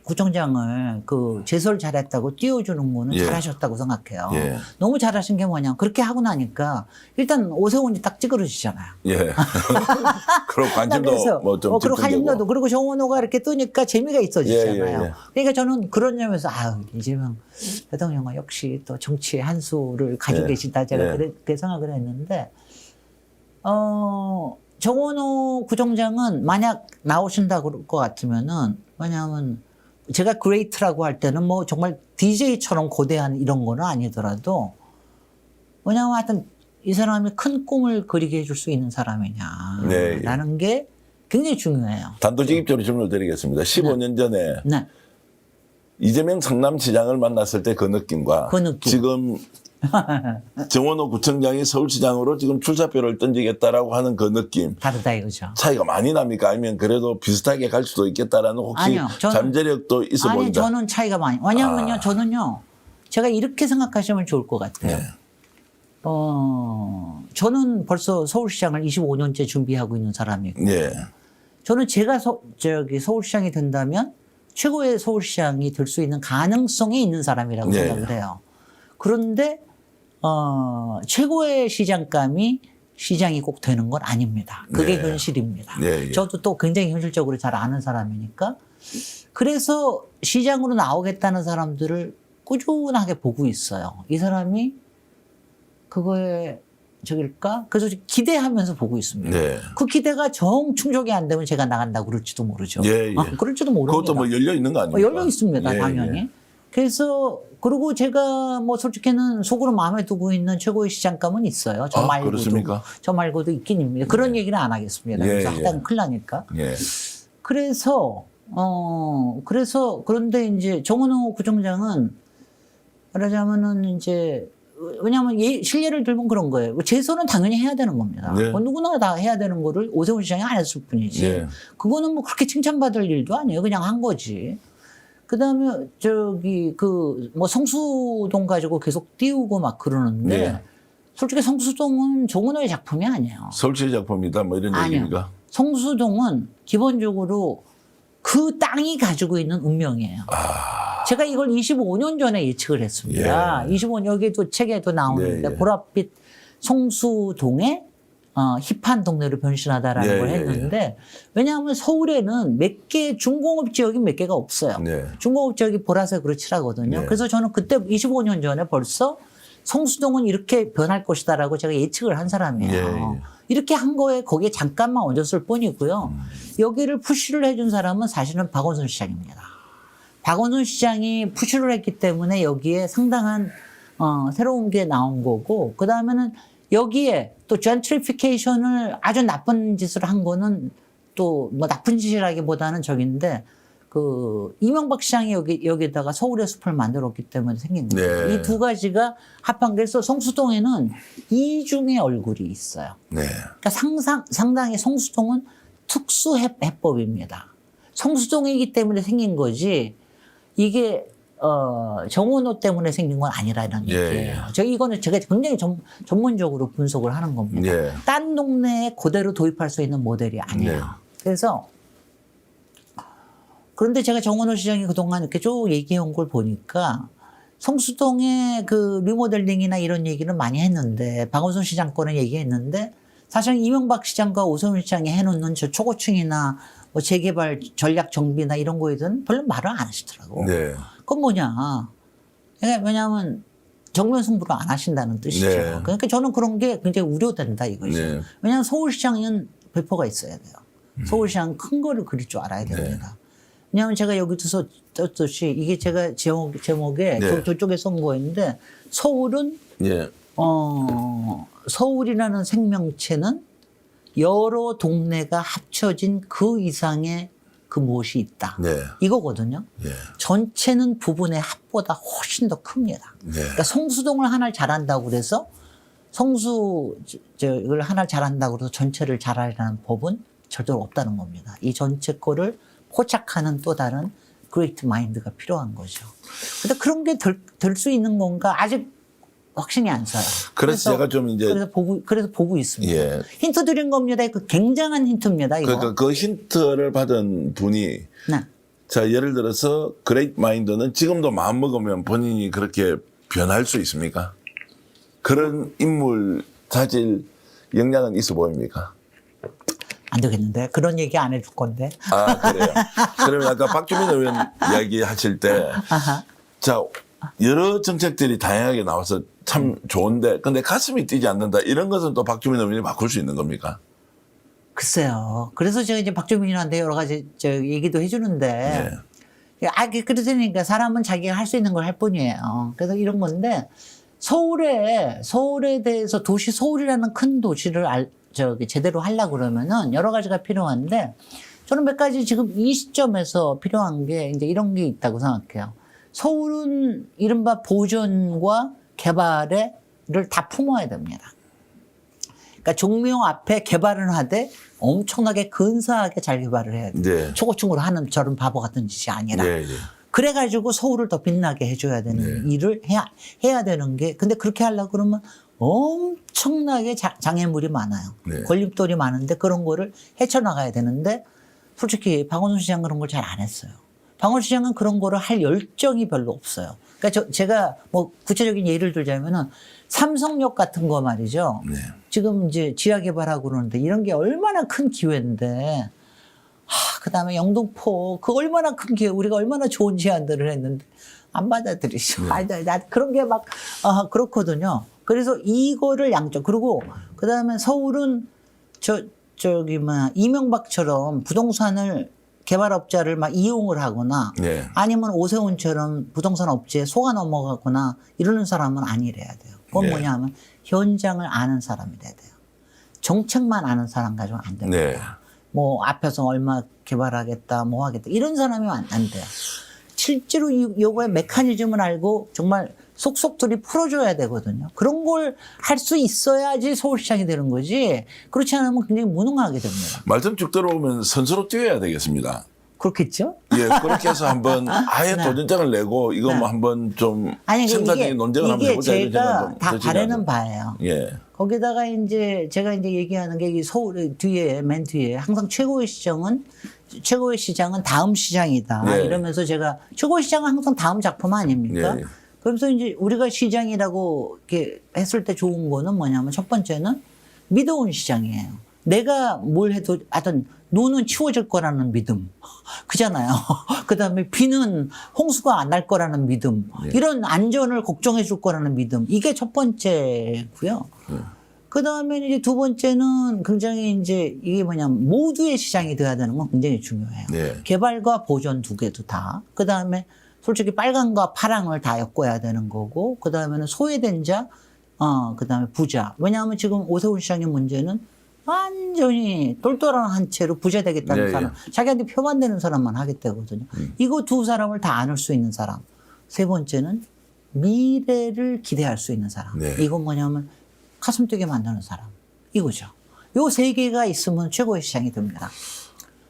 S2: 구청장을 그 제설 잘했다고 띄워주는 거는
S1: 예.
S2: 잘하셨다고 생각해요.
S1: 예.
S2: 너무 잘하신 게 뭐냐. 그렇게 하고 나니까 일단 오세훈이 딱 찌그러지잖아요.
S1: 예. 그리고 관심도 뭐 좀
S2: 그리고 관심도
S1: 집중되고.
S2: 그리고 정원호가 이렇게 뜨니까 재미가 있어지잖아요.
S1: 예, 예, 예.
S2: 그러니까 저는 그런 점에서 아유 이재명 대통령은 역시 또 정치의 한 수를 가지고
S1: 예.
S2: 계시다 제가
S1: 예.
S2: 그렇게 생각을 했는데 정원호 구청장은 만약 나오신다 그럴 것 같으면은 왜냐하면 제가 그레이트라고 할 때는 뭐 정말 DJ처럼 고대한 이런 거는 아니더라도 왜냐하면 하여튼 이 사람이 큰 꿈을 그리게 해줄 수 있는 사람이냐라는 게 굉장히 중요해요.
S1: 단도직입적으로 질문을 드리겠습니다. 15년 전에
S2: 네.
S1: 이재명 성남시장을 만났을 때 그 느낌과
S2: 그 느낌.
S1: 지금 정원호 구청장이 서울시장으로 지금 출사표를 던지겠다라고 하는 그 느낌
S2: 다르다 이거죠.
S1: 차이가 많이 납니까? 아니면 그래도 비슷하게 갈 수도 있겠다라는 혹시
S2: 아니요, 저는-
S1: 잠재력도 있어
S2: 아니
S1: 보인다.
S2: 저는 차이가 많이. 왜냐하면요, 저는요, 제가 이렇게 생각하시면 좋을 것 같아요.
S1: 네.
S2: 저는 벌써 서울시장을 25년째 준비하고 있는 사람이고,
S1: 예.
S2: 저는 제가 서울시장이 된다면 최고의 서울시장이 될 수 있는 가능성이 있는 사람이라고
S1: 네.
S2: 생각을 해요. 그런데 최고의 시장감이 시장이 꼭 되는 건 아닙니다. 그게
S1: 네.
S2: 현실입니다.
S1: 예, 예.
S2: 저도 또 굉장히 현실적으로 잘 아는 사람이니까. 그래서 시장으로 나오겠다는 사람들을 꾸준하게 보고 있어요. 이 사람이 그거에 저길까? 그래서 기대하면서 보고 있습니다.
S1: 네.
S2: 그 기대가 정 충족이 안 되면 제가 나간다고 그럴지도 모르죠.
S1: 예, 예.
S2: 그럴지도 모릅니다.
S1: 그것도 뭐 열려 있는 거 아닙니까?
S2: 열려 있습니다,
S1: 예,
S2: 당연히.
S1: 예.
S2: 그래서 그리고 제가 뭐 솔직히는 속으로 마음에 두고 있는 최고의 시장감은 있어요. 저
S1: 아,
S2: 말고도.
S1: 그렇습니까?
S2: 저 말고도 있긴 있습니다. 그런 얘기는 안 하겠습니다.
S1: 예,
S2: 그래서
S1: 예.
S2: 하다가 큰일 나니까.
S1: 예.
S2: 그래서 그런데 이제 정은호 구청장은 말하자면은 이제 왜냐하면 실례를 들면 그런 거예요. 재선은 당연히 해야 되는 겁니다.
S1: 네.
S2: 뭐 누구나 다 해야 되는 거를 오세훈 시장이 안 했을 뿐이지.
S1: 네.
S2: 그거는 뭐 그렇게 칭찬받을 일도 아니에요. 그냥 한 거지. 그다음에 뭐 성수동 가지고 계속 띄우고 막 그러는데
S1: 네.
S2: 솔직히 성수동은 정은호의 작품이 아니에요.
S1: 서울시 작품이다 뭐 이런
S2: 아니요.
S1: 얘기입니까?
S2: 성수동은 기본적으로 그 땅이 가지고 있는 운명이에요. 제가 이걸 25년 전에 예측을 했습니다.
S1: 예.
S2: 25년 여기도 책에도 나오는데
S1: 예, 예.
S2: 보랏빛 성수동에 힙한 동네로 변신하다라는
S1: 예,
S2: 걸
S1: 예,
S2: 했는데 왜냐하면 서울에는 몇 개 중공업 지역이 몇 개가 없어요.
S1: 네.
S2: 중공업 지역이 보라색으로 칠하거든요.
S1: 네.
S2: 그래서 저는 그때 25년 전에 벌써 성수동은 이렇게 변할 것이다라고 제가 예측을 한 사람이에요.
S1: 예, 예.
S2: 이렇게 한 거에 거기에 잠깐만 얹었을 뿐이고요. 여기를 푸시를 해준 사람은 사실은 박원순 시장입니다. 박원순 시장이 푸시를 했기 때문에 여기에 상당한 새로운 게 나온 거고 그 다음에는 여기에 또 젠트리피케이션을 아주 나쁜 짓을 한 거는 또 뭐 나쁜 짓이라기보다는 저긴데 그 이명박 시장이 여기다가 서울의 숲을 만들었기 때문에 생긴 거예요.
S1: 네.
S2: 이 두 가지가 합한 게 그래서 성수동에는 이중의 얼굴이 있어요.
S1: 네.
S2: 그러니까 상당히 성수동은 특수 해법입니다. 성수동이기 때문에 생긴 거지 이게 정원호 때문에 생긴 건 아니라는
S1: 예,
S2: 얘기예요. 이거는 제가 굉장히 전문적으로 분석을 하는 겁니다.
S1: 예.
S2: 딴 동네에 그대로 도입할 수 있는 모델이 아니에요.
S1: 네.
S2: 그래서 그런데 제가 정원호 시장이 그동안 이렇게 쭉 얘기해온 걸 보니까 성수동의 그 리모델링이나 이런 얘기는 많이 했는데 박원순 시장 거는 얘기했는데 사실 이명박 시장과 오세훈 시장이 해놓는 저 초고층이나 뭐 재개발 전략 정비나 이런 거에 대해서는 별로 말을 안 하시더라고.
S1: 네.
S2: 그건 뭐냐. 왜냐하면 정면 승부를 안 하신다는 뜻이죠.
S1: 네.
S2: 그러니까 저는 그런 게 굉장히 우려된다 이거죠.
S1: 네.
S2: 왜냐하면 서울시장은 배포가 있어야 돼요. 서울시장 큰 거를 그릴 줄 알아야 됩니다. 왜냐하면 제가 여기서 떴듯이 이게 제가 제목에
S1: 네.
S2: 저쪽에 쓴 거였는데 서울은
S1: 예.
S2: 서울이라는 생명체는 여러 동네가 합쳐진 그 이상의 그 무엇이 있다.
S1: 네.
S2: 이거거든요.
S1: 예.
S2: 전체는 부분의 합보다 훨씬 더 큽니다.
S1: 네.
S2: 그러니까 성수동을 하나를 잘한다고 그래서 이걸 하나를 잘한다고 해서 전체를 잘하라는 법은 절대로 없다는 겁니다. 이 전체 거를 포착하는 또 다른 그레이트 마인드가 필요한 거죠. 근데 그런 게 될 수 있는 건가 아직 확신이 안 서요.
S1: 그래서 제가 좀 이제
S2: 그래서 보고 있습니다.
S1: 예.
S2: 힌트 드린 겁니다. 그 굉장한 힌트입니다. 이거.
S1: 그러니까 그 힌트를 받은 분이
S2: 네.
S1: 자 예를 들어서 그레이트 마인드는 지금도 마음 먹으면 본인이 그렇게 변할 수 있습니까? 그런 인물 자질 역량은 있어 보입니까?
S2: 안 되겠는데 그런 얘기 안 해줄 건데.
S1: 아 그래요. 그러면 아까 박주민 의원 이야기하실 때 자 여러 정책들이 다양하게 나와서 참 좋은데 근데 가슴이 뛰지 않는다 이런 것은 또 박주민 의원이 바꿀 수 있는 겁니까?
S2: 글쎄요. 그래서 제가 이제 박주민한테 여러 가지 얘기도 해주는데, 그러니까 사람은 자기가 할 수 있는 걸 할 뿐이에요. 그래서 이런 건데, 서울에 대해서 서울이라는 큰 도시를 제대로 하려고 그러면은 여러 가지가 필요한데, 저는 몇 가지 지금 이 시점에서 필요한 게 이제 이런 게 있다고 생각해요. 서울은 이른바 보존과 개발을 다 품어야 됩니다. 그러니까 종묘 앞에 개발을 하되 엄청나게 근사하게 잘 개발을 해야 돼요.
S1: 네.
S2: 초고층으로 하는 저런 바보 같은 짓이 아니라.
S1: 네, 네.
S2: 그래가지고 서울을 더 빛나게 해줘야 되는 일을 해야 되는 게, 근데 그렇게 하려고 그러면 엄청나게 장애물이 많아요.
S1: 네.
S2: 걸림돌이 많은데 그런 거를 헤쳐나가야 되는데, 솔직히 박원순 시장 그런 걸 잘 안 했어요. 박원순 시장은 그런 거를 할 열정이 별로 없어요. 그러니까 제가 뭐 구체적인 예를 들자면은 삼성역 같은 거 말이죠.
S1: 네.
S2: 지금 이제 지하 개발하고 그러는데 이런 게 얼마나 큰 기회인데, 그 다음에 영등포, 그 얼마나 큰 기회, 우리가 얼마나 좋은 제안들을 했는데 안 받아들이죠. 나 그런 게 막, 그렇거든요. 그래서 이거를 양쪽. 그리고 그 다음에 서울은 이명박처럼 부동산을 개발업자를 막 이용을 하거나
S1: 네.
S2: 아니면 오세훈처럼 부동산 업체에 속아 넘어가거나 이러는 사람은 아니래야 돼요. 그건
S1: 네.
S2: 뭐냐 하면 현장을 아는 사람이 돼야 돼요. 정책만 아는 사람 가지고는 안 됩니다.
S1: 네.
S2: 뭐 앞에서 얼마 개발하겠다 뭐 하겠다 이런 사람이 안 돼요. 실제로 요거의 메커니즘을 알고 정말 속속들이 풀어줘야 되거든요. 그런 걸 할 수 있어야지 서울시장이 되는 거지. 그렇지 않으면 굉장히 무능하게 됩니다.
S1: 말씀 쭉 들어오면 선수로 뛰어야 되겠습니다.
S2: 그렇겠죠?
S1: 예, 그렇게 해서 한번 아예
S2: 네.
S1: 도전장을 내고 이거 뭐 한번 좀 생산적인 논쟁을 한번 해보자.
S2: 이게
S1: 이런
S2: 제가
S1: 생각
S2: 다
S1: 좀
S2: 바라는 바예요.
S1: 예.
S2: 거기다가 이제 제가 이제 얘기하는 게 이 서울 뒤에 맨 뒤에 항상 최고의 시장은 다음 시장이다.
S1: 네.
S2: 이러면서 제가 최고의 시장은 항상 다음 작품 아닙니까?
S1: 네.
S2: 그래서 이제 우리가 시장이라고 이렇게 했을 때 좋은 거는 뭐냐면 첫 번째는 믿어온 시장이에요. 내가 뭘 해도 하여튼 눈은 치워질 거라는 믿음. 그잖아요. 그 다음에 비는 홍수가 안 날 거라는 믿음.
S1: 네.
S2: 이런 안전을 걱정해 줄 거라는 믿음. 이게 첫 번째고요. 그 다음에 이제 두 번째는 굉장히 이제 이게 뭐냐면 모두의 시장이 돼야 되는 건 굉장히 중요해요.
S1: 네.
S2: 개발과 보존 두 개도 다. 그 다음에 솔직히 빨강과 파랑을 다 엮어야 되는 거고, 그 다음에는 소외된 자, 그 다음에 부자. 왜냐하면 지금 오세훈 시장의 문제는 완전히 똘똘한 한 채로 부자 되겠다는
S1: 네,
S2: 사람, 자기한테 표만 되는 사람만 하겠다거든요. 이거 두 사람을 다 안을 수 있는 사람. 세 번째는 미래를 기대할 수 있는 사람.
S1: 네.
S2: 이건 뭐냐면 가슴 뛰게 만드는 사람. 이거죠. 요 세 개가 있으면 최고의 시장이 됩니다.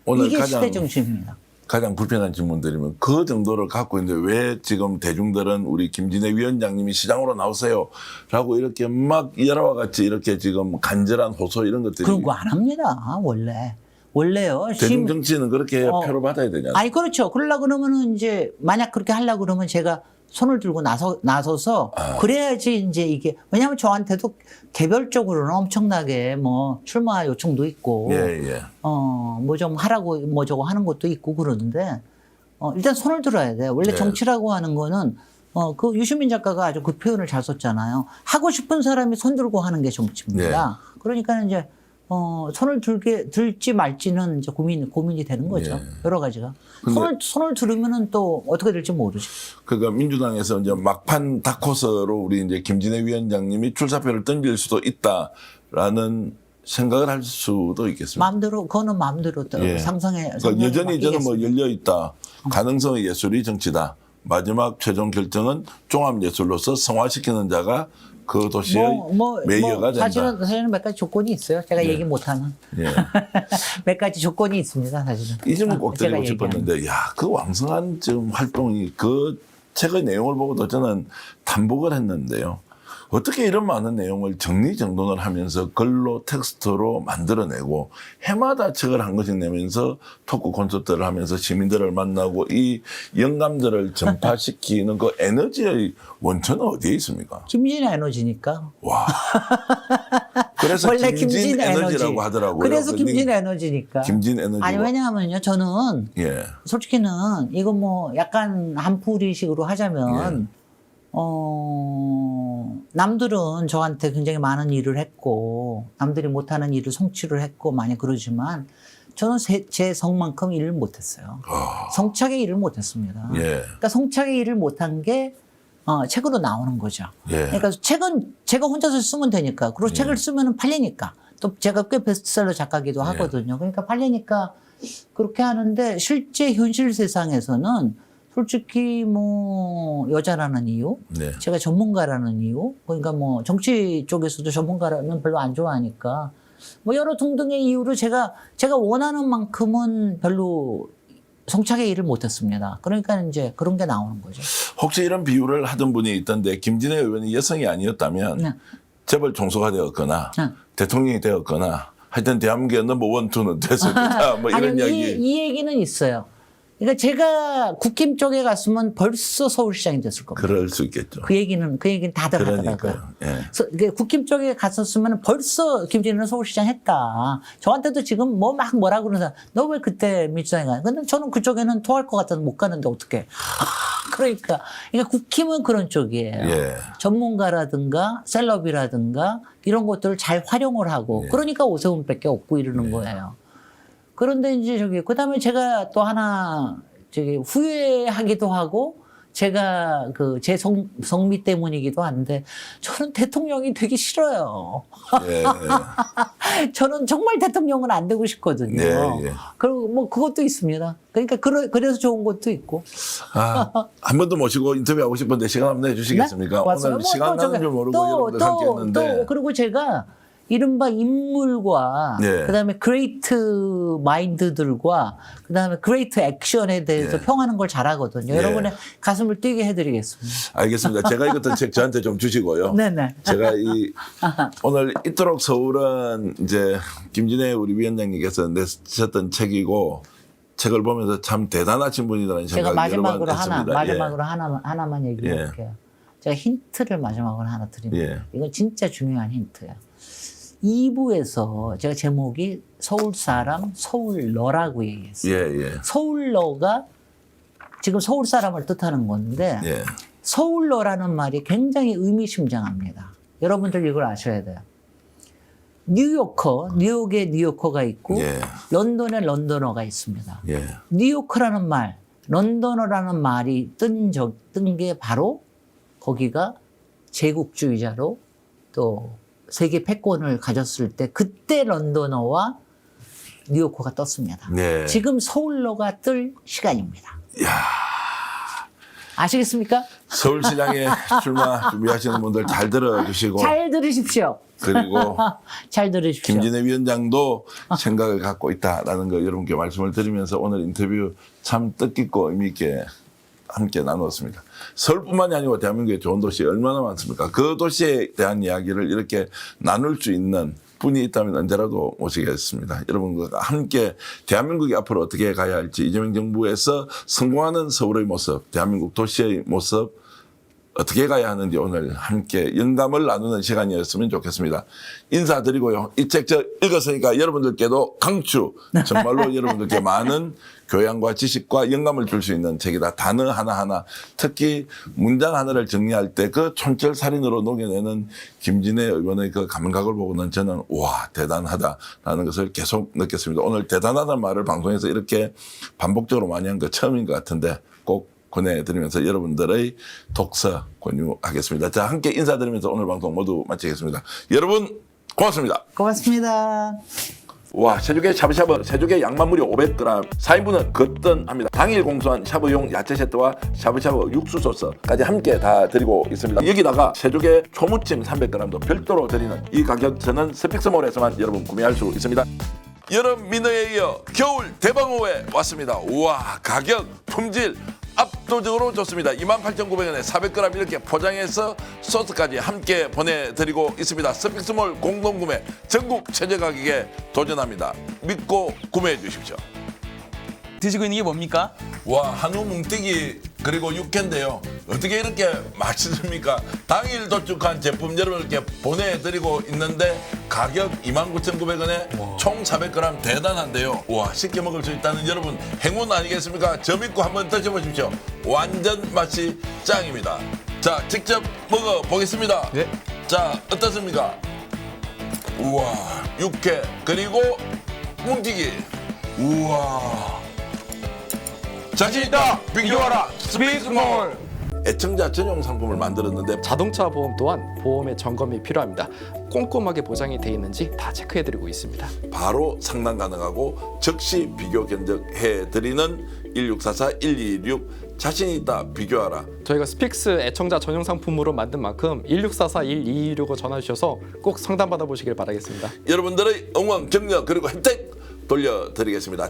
S1: 오늘
S2: 이게
S1: 가장
S2: 시대 정신입니다.
S1: 가장 불편한 질문 드리면 그 정도를 갖고 있는데 왜 지금 대중들은 우리 김진애 위원장님이 시장으로 나오세요 라고 이렇게 막 이라와 같이 이렇게 지금 간절한 호소 이런 것들이
S2: 그런 거 안 합니다. 원래요.
S1: 대중 정치는 그렇게 해야 표를 받아야 되잖아요.
S2: 아니 그렇죠. 그러려고 그러면은 이제 만약 그렇게 하려고 그러면 제가 손을 들고 나서서 그래야지 이제 이게 왜냐하면 저한테도 개별적으로는 엄청나게 뭐 출마 요청도 있고
S1: 예.
S2: 뭐 좀 하라고 뭐 저거 하는 것도 있고 그러는데 일단 손을 들어야 돼요. 원래
S1: 네.
S2: 정치라고 하는 거는 그 유시민 작가가 아주 그 표현을 잘 썼잖아요. 하고 싶은 사람이 손 들고 하는 게 정치입니다. 그러니까 이제 손을 들지 말지는 이제 고민이 되는 거죠.
S1: 예.
S2: 여러 가지가.
S1: 근데-
S2: 손을 들으면은 또 어떻게 될지 모르죠.
S1: 그러니까 민주당에서 이제 막판 다코스로 우리 이제 김진애 위원장님이 출사표를 던질 수도 있다라는 생각을 할 수도 있겠습니다.
S2: 마음대로, 그거는 마음대로 또
S1: 예.
S2: 상상에.
S1: 그러니까 여전히 저는 뭐
S2: 맡기겠습니다.
S1: 열려 있다. 가능성의 예술이 정치다. 마지막 최종 결정은 종합 예술로서 성화시키는 자가 그 도시의 메이어가 된다.
S2: 사실은 몇 가지 조건이 있어요. 제가 얘기 못하는.
S1: 예.
S2: 몇 가지 조건이 있습니다, 사실은.
S1: 이 질문 꼭
S2: 제가
S1: 드리고 싶었는데, 야, 그 왕성한 지금 활동이 그 책의 내용을 보고도 저는 탐복을 했는데요. 어떻게 이런 많은 내용을 정리정돈을 하면서 글로 텍스트로 만들어내고 해마다 책을 한 권씩 내면서 토크 콘서트를 하면서 시민들을 만나고 이 영감들을 전파시키는 그 에너지의 원천은 어디에 있습니까?
S2: 김진 에너지니까.
S1: 와. 그래서
S2: 원래
S1: 김진 에너지라고 하더라고요.
S2: 그래서 김진 에너지니까.
S1: 김진 에너지.
S2: 아니, 왜냐하면요, 저는
S1: 예.
S2: 솔직히는 이거 뭐 약간 한풀이식으로 하자면, 남들은 저한테 굉장히 많은 일을 했고, 남들이 못하는 일을 성취를 했고, 많이 그러지만, 저는 제 성만큼 일을 못했어요. 성착의 일을 못했습니다.
S1: 예.
S2: 그러니까 성착의 일을 못한 게, 책으로 나오는 거죠.
S1: 예.
S2: 그러니까 책은 제가 혼자서 쓰면 되니까, 그리고 책을 쓰면 팔리니까, 또 제가 꽤 베스트셀러 작가기도 하거든요. 그러니까 팔리니까 그렇게 하는데, 실제 현실 세상에서는 솔직히 뭐 여자라는 이유,
S1: 네.
S2: 제가 전문가라는 이유, 그러니까 뭐 정치 쪽에서도 전문가라면 별로 안 좋아하니까 뭐 여러 등등의 이유로 제가 원하는 만큼은 별로 성착의 일을 못했습니다. 그러니까 이제 그런 게 나오는 거죠.
S1: 혹시 이런 비유를 하던 분이 있던데 김진애 의원이 여성이 아니었다면
S2: 네.
S1: 재벌 총수가 되었거나
S2: 네.
S1: 대통령이 되었거나 하여튼 대한민국의 넘버 원, 투는 됐을 거다. 뭐 이런
S2: 아니,
S1: 이야기.
S2: 이 얘기는 있어요. 그러니까 제가 국힘 쪽에 갔으면 벌써 서울시장이 됐을 겁니다.
S1: 그럴 수 있겠죠.
S2: 그 얘기는 다들 하더라고요.
S1: 그러니까요. 예.
S2: 그래서 국힘 쪽에 갔었으면 벌써 김진애는 서울시장 했다. 저한테도 지금 뭐 막 뭐라 그러면서 너 왜 그때 민주당에 가? 근데 저는 그쪽에는 토할 것 같아서 못 가는데 어떡해. 그러니까 국힘은 그런 쪽이에요.
S1: 예.
S2: 전문가라든가 셀럽이라든가 이런 것들을 잘 활용을 하고
S1: 예.
S2: 그러니까 오세훈밖에 없고 이러는 거예요. 그런데 이제 그다음에 제가 또 하나 후회하기도 하고 제가 제 성미 때문이기도 한데 저는 대통령이 되기 싫어요.
S1: 예.
S2: 저는 정말 대통령은 안 되고 싶거든요.
S1: 네, 예.
S2: 그리고 뭐 그것도 있습니다. 그러니까 그래서 좋은 것도 있고.
S1: 한 번 더 모시고 인터뷰하고 싶은데 시간 한번 내주시겠습니까?
S2: 네? 왔어요.
S1: 오늘
S2: 뭐
S1: 시간
S2: 또
S1: 나는 줄 모르고 여러분들 함께 했는데.
S2: 또 그리고 제가 이른바 인물과
S1: 네.
S2: 그다음에 그레이트 마인드들과 그다음에 그레이트 액션에 대해서
S1: 네.
S2: 평하는 걸 잘하거든요.
S1: 네.
S2: 여러분의 가슴을 뛰게 해드리겠습니다.
S1: 알겠습니다. 제가 읽었던 책 저한테 좀 주시고요.
S2: 네네.
S1: 제가 오늘 이토록 서울은 이제 김진애 우리 위원장님께서 내셨던 책이고 책을 보면서 참 대단하신 분이라는
S2: 제가
S1: 생각을 여러 번
S2: 마지막으로
S1: 했습니다.
S2: 마지막으로 하나만 얘기할게요. 제가 힌트를 마지막으로 하나 드립니다.
S1: 예.
S2: 이건 진짜 중요한 힌트예요. 2부에서 제가 제목이 서울 사람, 서울너라고 얘기했어요.
S1: 예, 예.
S2: 서울너가 지금 서울 사람을 뜻하는 건데
S1: 예.
S2: 서울너라는 말이 굉장히 의미심장합니다. 여러분들 이걸 아셔야 돼요. 뉴욕에 뉴요커가 있고
S1: 예.
S2: 런던에 런던어가 있습니다.
S1: 예.
S2: 뉴요커라는 말, 런던어라는 말이 뜬 게 바로 거기가 제국주의자로 또 세계 패권을 가졌을 때 그때 런던어와 뉴요커가 떴습니다.
S1: 네.
S2: 지금 서울너가 뜰 시간입니다.
S1: 야.
S2: 아시겠습니까?
S1: 서울시장에 출마 준비하시는 분들 잘 들어주시고
S2: 잘 들으십시오.
S1: 그리고
S2: 잘 들으십시오.
S1: 김진애 위원장도 생각을 갖고 있다라는 거 여러분께 말씀을 드리면서 오늘 인터뷰 참 뜻깊고 의미 있게 함께 나누었습니다. 서울뿐만이 아니고 대한민국의 좋은 도시 얼마나 많습니까? 그 도시에 대한 이야기를 이렇게 나눌 수 있는 분이 있다면 언제라도 모시겠습니다. 여러분과 함께 대한민국이 앞으로 어떻게 가야 할지 이재명 정부에서 성공하는 서울의 모습, 대한민국 도시의 모습 어떻게 가야 하는지 오늘 함께 영감을 나누는 시간이었으면 좋겠습니다. 인사드리고요. 이 책 저 읽었으니까 여러분들께도 강추, 정말로 여러분들께 많은 교양과 지식과 영감을 줄 수 있는 책이다. 단어 하나하나, 특히 문장 하나를 정리할 때 그 촌철살인으로 녹여내는 김진애 의원의 그 감각을 보고는 저는 와 대단하다라는 것을 계속 느꼈습니다. 오늘 대단하다는 말을 방송에서 이렇게 반복적으로 많이 한 거 처음인 것 같은데 꼭 권해드리면서 여러분들의 독서 권유하겠습니다. 자, 함께 인사드리면서 오늘 방송 모두 마치겠습니다. 여러분 고맙습니다.
S2: 고맙습니다.
S1: 와, 세조개 샤브샤브, 세조개 양만무료 500g, 4인분은 거뜬합니다. 당일 공수한 샤브용 야채 세트와 샤브샤브 육수 소스까지 함께 다 드리고 있습니다. 여기다가 세조개 초무침 300g도 별도로 드리는 이 가격 저는 스픽스몰에서만 여러분 구매할 수 있습니다. 여름 민어에 이어 겨울 대방어에 왔습니다. 우와, 가격, 품질 압도적으로 좋습니다. 28,900원에 400g 이렇게 포장해서 소스까지 함께 보내드리고 있습니다. 스픽스몰 공동구매 전국 최저 가격에 도전합니다. 믿고 구매해 주십시오.
S3: 드시고 있는 게 뭡니까?
S1: 와, 한우 뭉티기 그리고 육회인데요. 어떻게 이렇게 맛있습니까? 당일 도축한 제품 여러분께 보내드리고 있는데 가격 29,900원에 총 400g 대단한데요. 와, 쉽게 먹을 수 있다는 여러분 행운 아니겠습니까? 저 믿고 한번 드셔보십시오. 완전 맛이 짱입니다. 자, 직접 먹어보겠습니다.
S3: 네.
S1: 자, 어떻습니까? 우와, 육회 그리고 뭉티기. 우와. 자신 있다 비교하라 스픽스몰. 애청자 전용 상품을 만들었는데
S4: 자동차 보험 또한 보험의 점검이 필요합니다. 꼼꼼하게 보장이 돼 있는지 다 체크해드리고 있습니다.
S1: 바로 상담 가능하고 즉시 비교 견적해드리는 1644-1226 자신 있다 비교하라.
S4: 저희가 스픽스 애청자 전용 상품으로 만든 만큼 1644-1226을 전화 주셔서 꼭 상담 받아보시길 바라겠습니다.
S1: 여러분들의 응원 격려 그리고 혜택 돌려드리겠습니다.